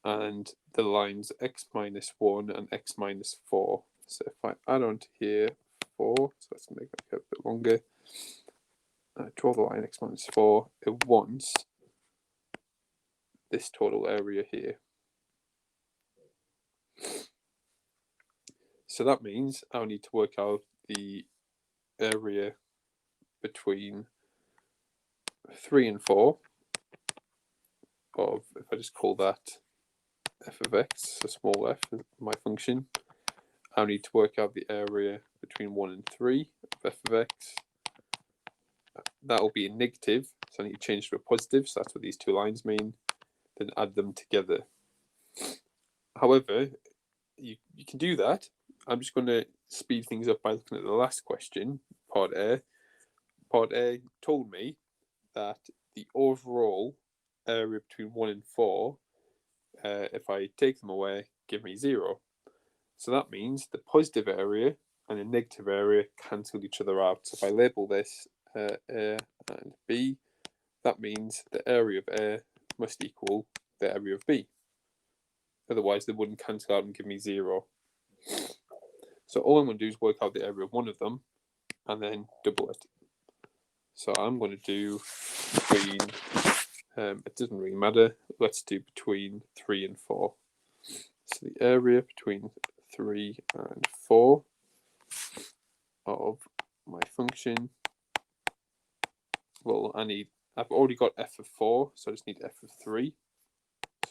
S1: and the lines x minus 1 and x minus 4. So if I add on to here 4, so let's make that curve a bit longer, I draw the line x minus 4, it wants this total area here. So that means I'll need to work out the area between 3 and 4 of, if I just call that f of x, so small f is my function, I'll need to work out the area between 1 and 3 of f of x. That will be a negative, so I need to change to a positive, so that's what these two lines mean, then add them together. However, you can do that. I'm just going to speed things up by looking at the last question, part A. Part A told me that the overall area between 1 and 4, if I take them away, give me 0. So that means the positive area and a negative area cancel each other out. So if I label this A and B, that means the area of A must equal the area of B. Otherwise, they wouldn't cancel out and give me 0. So all I'm going to do is work out the area of one of them and then double it. So I'm going to do between, it doesn't really matter, let's do between 3 and 4. So the area between 3 and 4 of my function, well, I've already got f of 4, so I just need f of 3.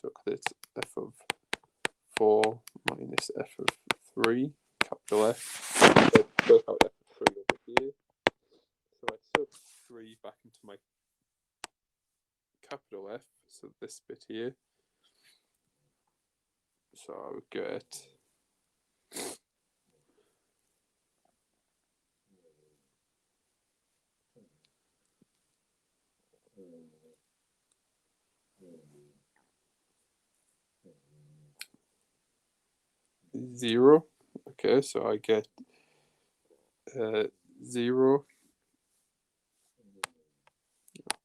S1: So it's f of 4 minus f of 3, capital F. Work out f of 3 over here. So I sub 3 back into my capital F, so this bit here. So I would get zero. Okay, so I get 0.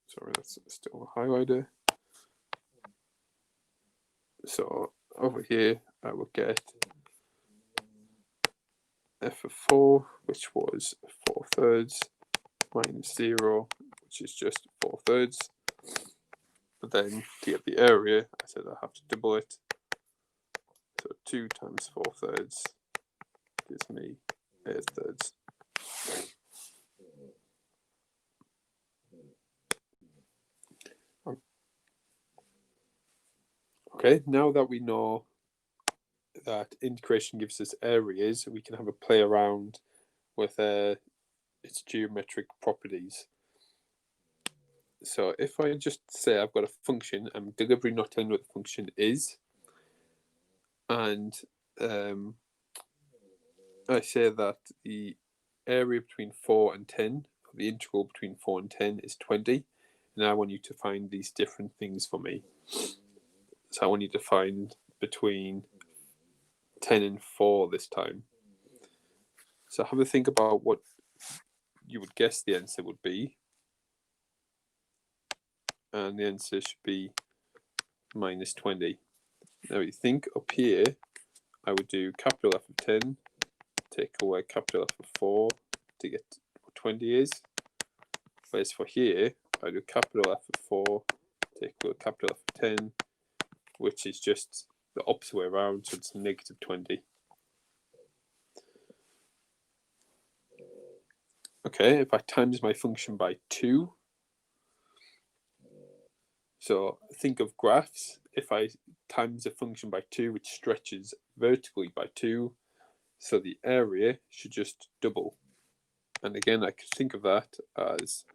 S1: Sorry, that's still a highlighter. So over here, I will get f of 4, which was 4/3, minus 0, which is just 4/3. But then to get the area, I said I have to double it. So 2 times 4/3 gives me 8/3. Okay, now that we know that integration gives us areas, we can have a play around with its geometric properties. So if I just say I've got a function, I'm deliberately not telling what the function is, and I say that the area between 4 and 10, or the integral between 4 and 10 is 20, and I want you to find these different things for me. So I want you to find between 10 and 4 this time. So have a think about what you would guess the answer would be. And the answer should be minus 20. Now you think up here, I would do capital F of 10, take away capital F of 4 to get what 20 is. Whereas for here, I do capital F of 4, take away capital F of 10, which is just the opposite way around, so it's negative 20. Okay, if I times my function by 2, so think of graphs. If I times a function by 2, which stretches vertically by 2, so the area should just double. And again, I could think of that as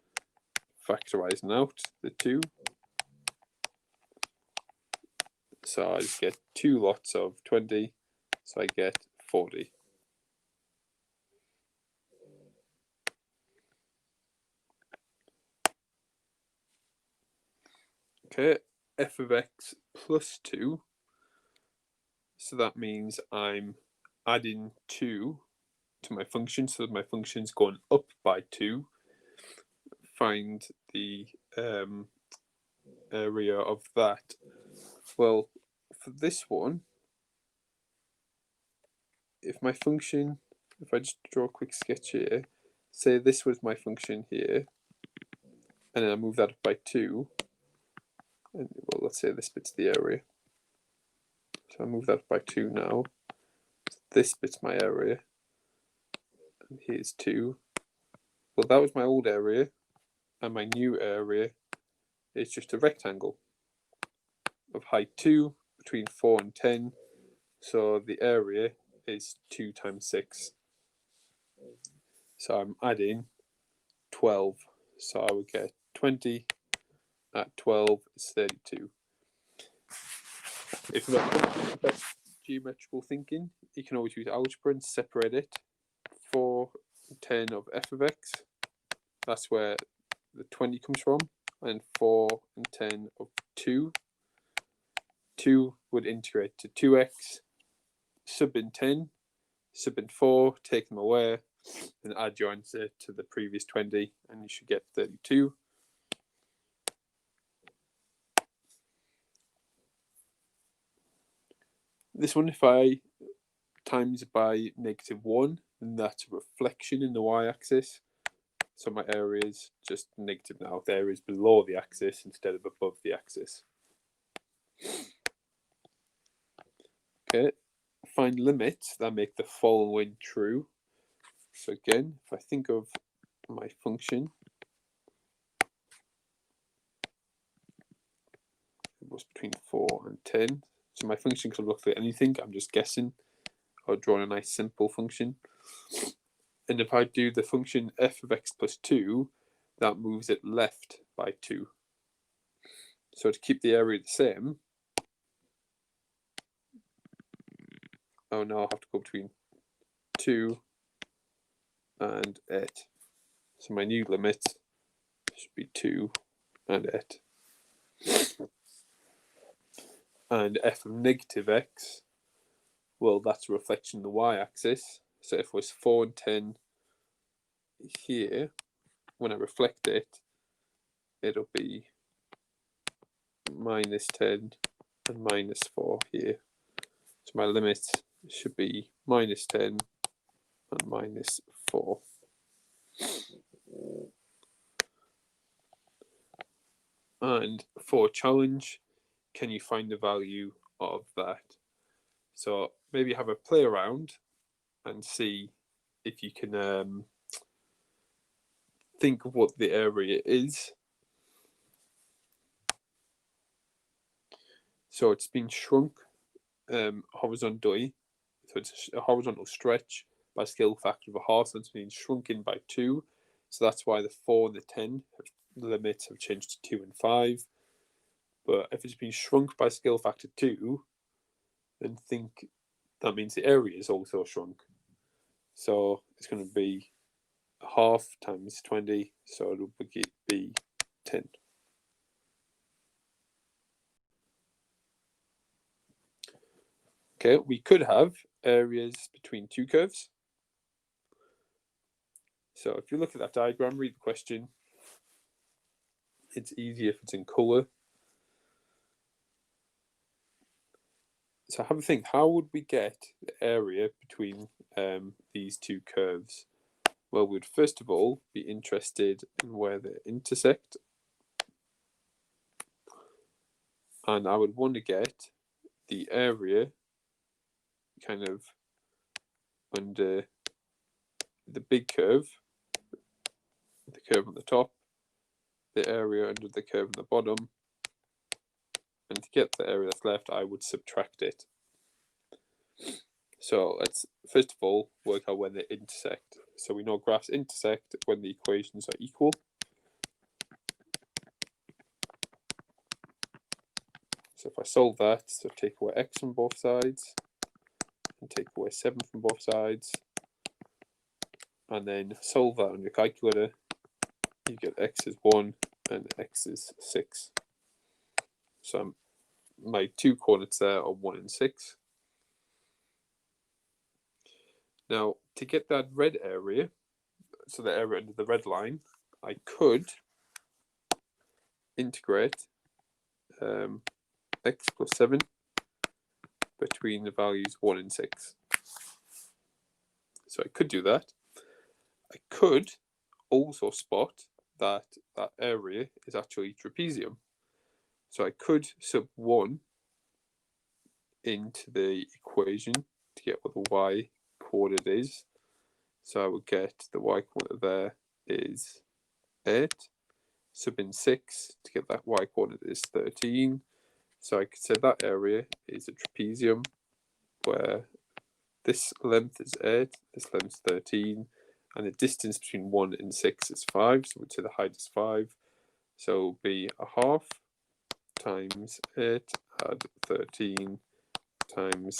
S1: factorizing out the 2. So I just get 2 lots of 20, so I get 40. Okay, f of x plus 2. So that means I'm adding 2 to my function, so that my function's going up by 2. Find the area of that. Well, for this one, if my function, if I just draw a quick sketch here, say this was my function here, and then I move that up by 2, and well, let's say this bit's the area. So I move that up by 2 now. This bit's my area, and here's 2. Well, that was my old area, and my new area is just a rectangle of height 2 between 4 and 10. So the area is 2 times 6. So I'm adding 12. So I would get 20 at 12 is 32. If you're not comfortable with geometrical thinking, you can always use algebra and separate it. 4 and 10 of f of x, that's where the 20 comes from, and 4 and 10 of 2. 2 would integrate to 2x, sub in 10, sub in 4, take them away, and add your answer to the previous 20, and you should get 32. This one, if I times by -1, then that's a reflection in the y-axis. So my area is just negative now. The area is below the axis instead of above the axis. Okay, find limits that make the following true. So again, if I think of my function, it was between 4 and 10. So my function could look like anything. I'm just guessing. I'll draw a nice simple function. And if I do the function f of x plus 2, that moves it left by 2. So to keep the area the same, oh no, I'll have to go between 2 and 8. So my new limit should be 2 and 8. And f of negative x, well, that's a reflection of the y-axis. So if it was 4 and 10 here, when I reflect it, it'll be -10 and -4 here. So my limit should be -10 and -4. And for a challenge, can you find the value of that? So maybe have a play around and see if you can think of what the area is. So it's been shrunk horizontally. So it's a horizontal stretch by a scale factor of a half. So it's been shrunken by 2. So that's why the 4 and the 10 limits have changed to 2 and 5. But if it's been shrunk by scale factor 2, then think that means the area is also shrunk. So it's going to be a half times 20, so it'll be 10. Okay, we could have areas between two curves. So if you look at that diagram, read the question. It's easier if it's in colour. So have a think, how would we get the area between these two curves? Well, we'd first of all be interested in where they intersect. And I would want to get the area kind of under the big curve, the curve on the top, the area under the curve on the bottom, and to get the area that's left, I would subtract it. So let's first of all work out where they intersect. So we know graphs intersect when the equations are equal. So if I solve that, so take away x from both sides, and take away 7 from both sides, and then solve that on your calculator, you get x is 1 and x is 6. So my two coordinates there are 1 and 6. Now, to get that red area, so the area under the red line, I could integrate x plus 7 between the values 1 and 6. So I could do that. I could also spot that that area is actually trapezium. So I could sub 1 into the equation to get what the y coordinate is. So I would get the y coordinate there is 8. Sub in 6 to get that y coordinate is 13. So I could say that area is a trapezium where this length is 8, this length is 13, and the distance between 1 and 6 is 5. So we'd say the height is 5. So it will be a half times 8 add 13 times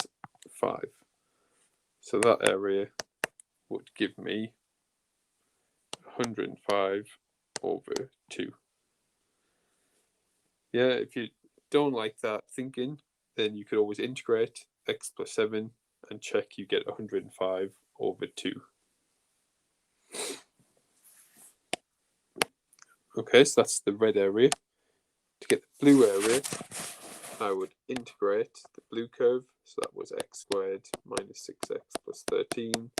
S1: 5. So that area would give me 105 over 2. Yeah, if you don't like that thinking, then you could always integrate x plus 7 and check you get 105 over 2. Okay, so that's the red area. To get the blue area, I would integrate the blue curve. So that was x squared minus 6x plus 13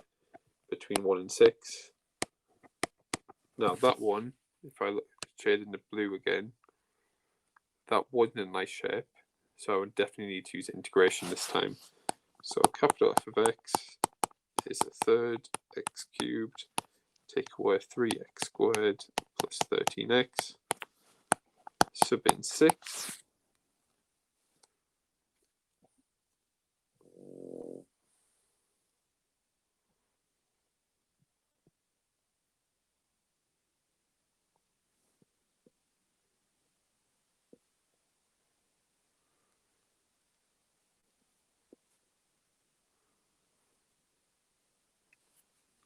S1: between 1 and 6. Now that one, if I look shade in the blue again, that wasn't a nice shape. So I would definitely need to use integration this time. So capital F of x is a third x cubed, take away 3x squared plus 13x, sub in 6.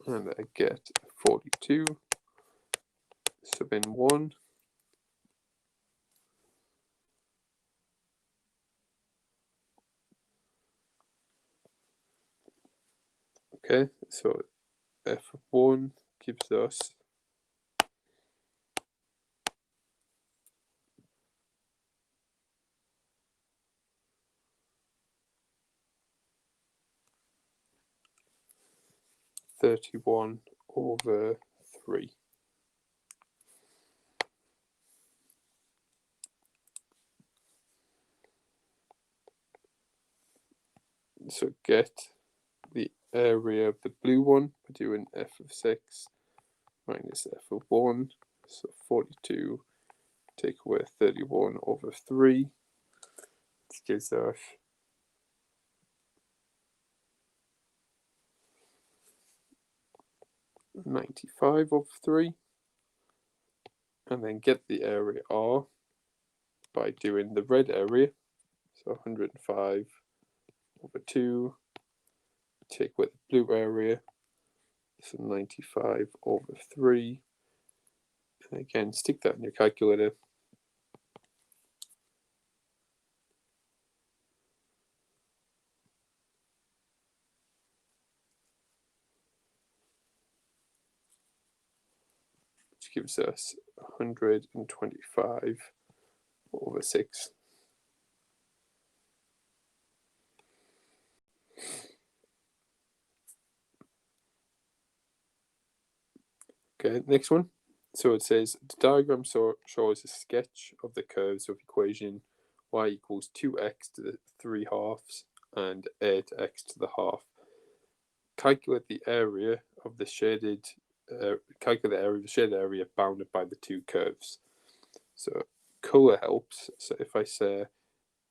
S1: And I get 42, sub in 1. Okay, so f of 1 gives us (31 over 3). So get the area of the blue one by doing f of 6 minus f of 1. So 42 take away 31 over 3. This gives us 95 over 3. And then get the area R by doing the red area. So 105 over 2. Take away the blue area. So 95 over 3. And again, stick that in your calculator. Which gives us 125 over 6. Okay, next one. So it says the diagram shows a sketch of the curves of equation y equals 2x to the 3 halves and 8x to the half. Calculate the area of the shaded shaded area bounded by the two curves. So color helps. So if I say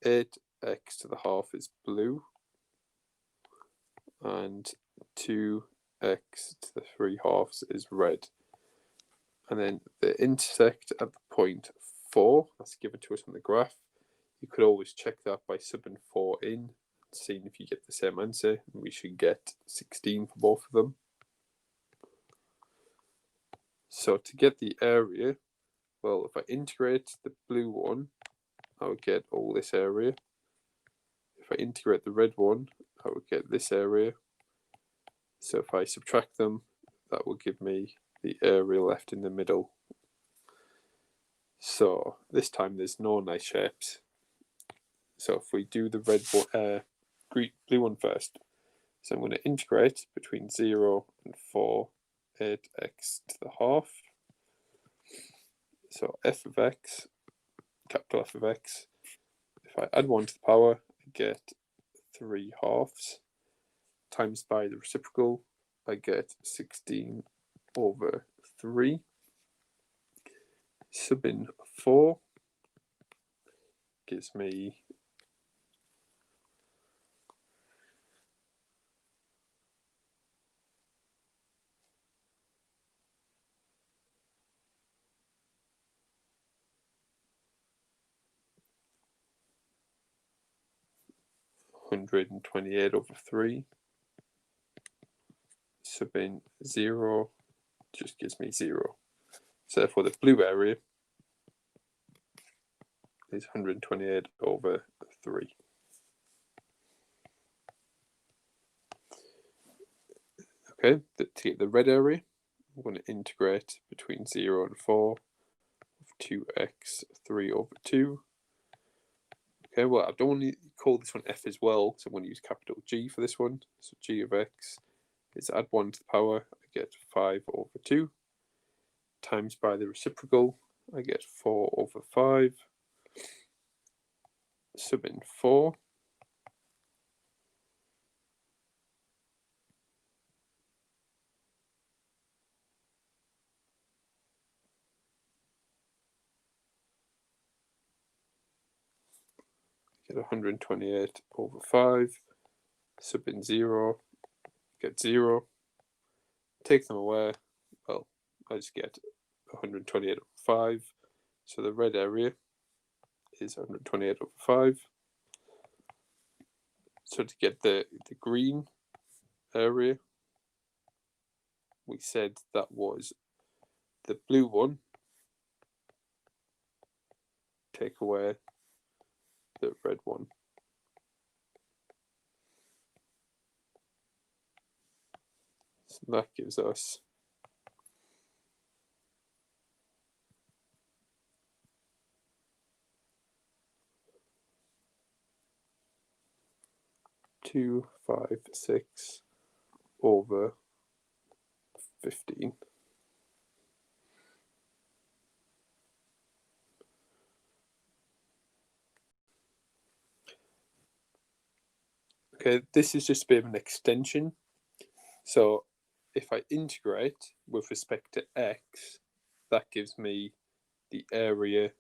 S1: 8x to the half is blue and 2x to the 3 halves is red. And then the intersect at the point 4, that's given to us on the graph. You could always check that by subbing 4 in, seeing if you get the same answer. And we should get 16 for both of them. So to get the area, well, if I integrate the blue one, I would get all this area. If I integrate the red one, I would get this area. So if I subtract them, that will give me the area left in the middle. So this time there's no nice shapes. So if we do the blue one first, so I'm going to integrate between 0 and 4, 8x to the half. So f of x, capital F of x, if I add 1 to the power, I get 3 halves, times by the reciprocal, I get 16 over 3. Sub in 4 gives me 128 over 3. Sub in 0 just gives me 0. So therefore the blue area is 128 over 3. Okay, to get the red area, I'm going to integrate between 0 and 4 of 2x 3 over 2. Okay, well, I don't want to call this one f as well, so I'm going to use capital G for this one. So g of x is add 1 to the power, I get 5 over 2, times by the reciprocal, I get 4 over 5, sub in 4, get 128 over 5, sub in 0, get 0, take them away, well, I just get 128 over 5, so the red area is 128 over 5. So to get the green area, we said that was the blue one, take away the red one. So that gives us 256 over 15. Okay, this is just a bit of an extension. So if I integrate with respect to x, that gives me the area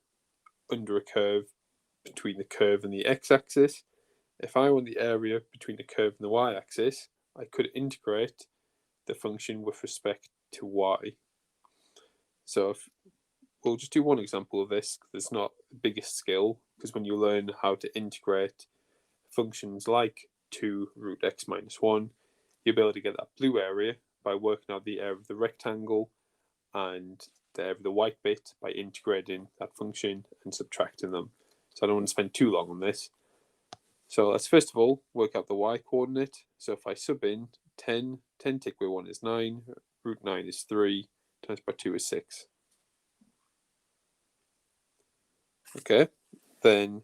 S1: under a curve between the curve and the x-axis. If I want the area between the curve and the y-axis, I could integrate the function with respect to y. So we'll just do one example of this, because it's not the biggest skill, because when you learn how to integrate functions like 2 root x minus 1, you'll be able to get that blue area by working out the area of the rectangle and the area of the white bit by integrating that function and subtracting them. So I don't want to spend too long on this. So let's first of all work out the y coordinate. So if I sub in 10 take away 1 is 9, root 9 is 3, times by 2 is 6. Okay, then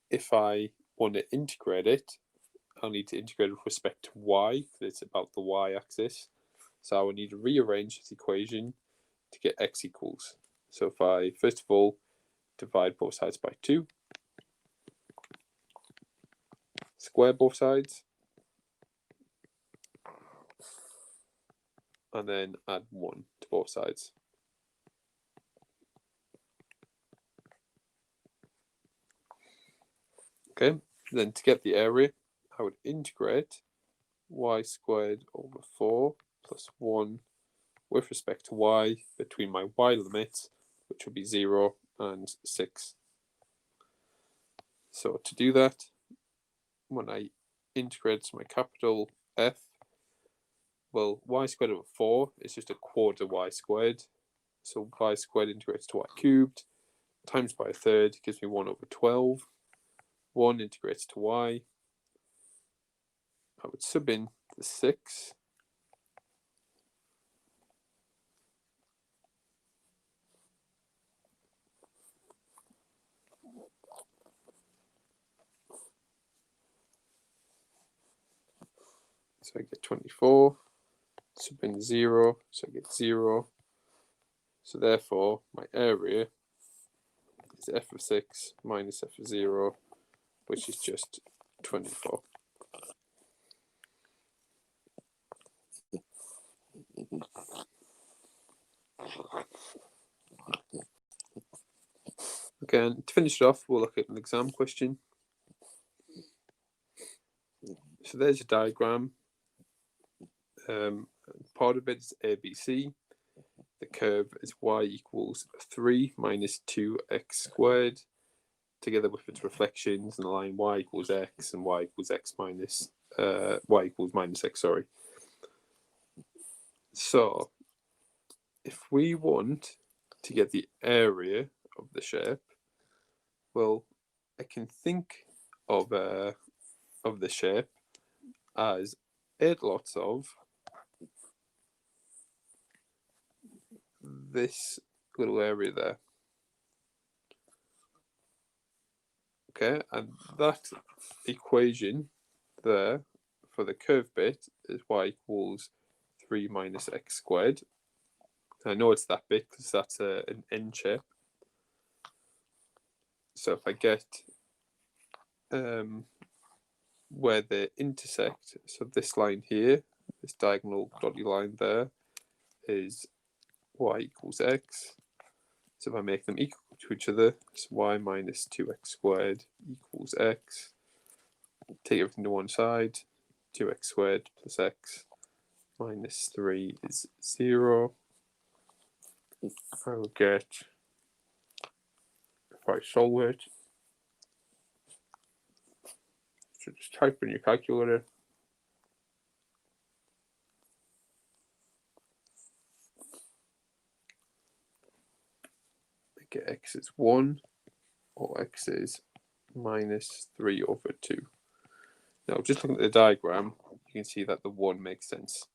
S1: if I want to integrate it, I'll need to integrate with respect to y, because it's about the y-axis. So I will need to rearrange this equation to get x equals. So if I, first of all, divide both sides by 2, square both sides, and then add 1 to both sides. Okay, then to get the area, I would integrate y squared over 4 plus 1 with respect to y between my y limits, which will be 0 and 6. So to do that, when I integrate to my capital F, well, y squared over 4 is just a quarter y squared. So y squared integrates to y cubed, times by a third gives me 1 over 12. 1 integrates to y. I would sub in the 6. So I get 24. Sub in 0, so I get 0. So therefore, my area is f of 6 minus f of 0, which is just 24. Okay, and to finish it off, we'll look at an exam question. So there's a diagram. Part of it is ABC. The curve is y equals 3 minus 2x squared, together with its reflections, and the line y equals x and y equals x minus y equals minus x, sorry. So if we want to get the area of the shape, well, I can think of the shape as 8 lots of this little area there. Okay, and that equation there for the curved bit is y equals 3 minus x squared. I know it's that bit because that's an n shape. So if I get where they intersect, so this line here, this diagonal dotted line there, is y equals x. So if I make them equal to each other, it's y minus 2x squared equals x. Take everything to one side, 2x squared plus x minus 3 is 0. I will get, if I solve it, so just type in your calculator. I get x is 1, or x is minus 3 over 2. Now, just looking at the diagram, you can see that the 1 makes sense.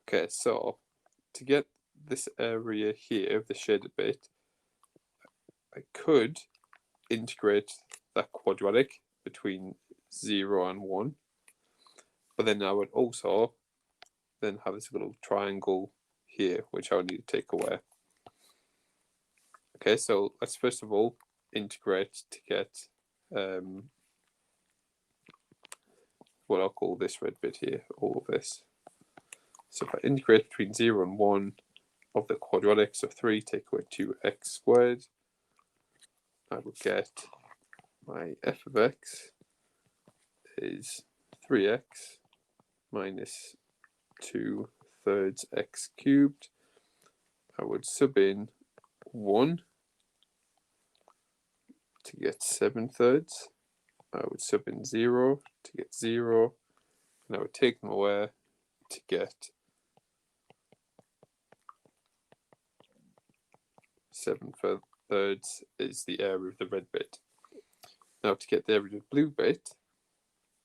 S1: Okay, so to get this area here, the shaded bit, I could integrate that quadratic between 0 and 1, but then I would also then have this little triangle here, which I would need to take away. Okay, so let's first of all integrate to get what I'll call this red bit here, all of this. So if I integrate between 0 and 1 of the quadratic, so 3 take away 2x squared, I would get my f of x is 3x minus 2/3 x cubed. I would sub in 1 to get 7/3. I would sub in 0 to get 0, and I would take them away to get 7/3 is the area of the red bit. Now to get the area of the blue bit,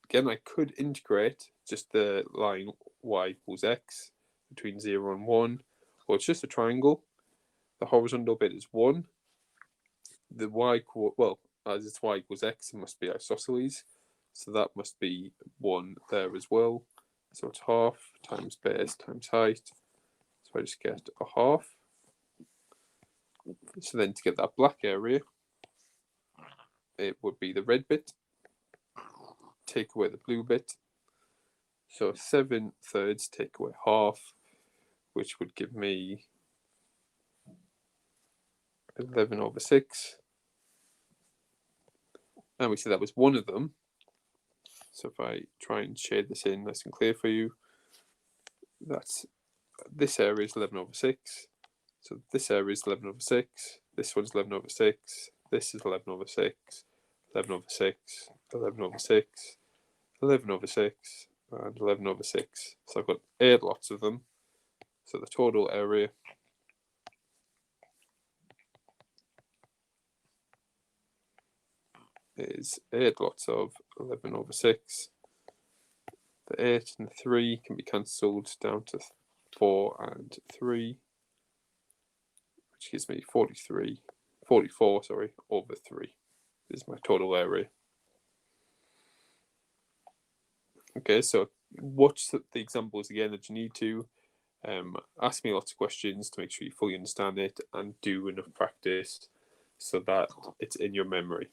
S1: again I could integrate just the line y equals x between 0 and 1, or it's just a triangle. The horizontal bit is 1. The as it's y equals x, it must be isosceles, so that must be 1 there as well. So it's half times base times height. So I just get a half. So then to get that black area, it would be the red bit, take away the blue bit. So 7/3 take away half, which would give me 11/6. And we see that was one of them. So if I try and shade this in nice and clear for you, that's this area is 11/6. So this area is 11/6. This one's 11/6. This is 11/6. 11/6. 11/6. 11/6. And 11/6. So I've got 8 lots of them. So the total area is 8 lots of 11/6. The 8 and the 3 can be cancelled down to 4 and 3, which gives me 44 over 3 is my total area. Okay, so watch the examples again that you need to. Ask me lots of questions to make sure you fully understand it, and do enough practice so that it's in your memory.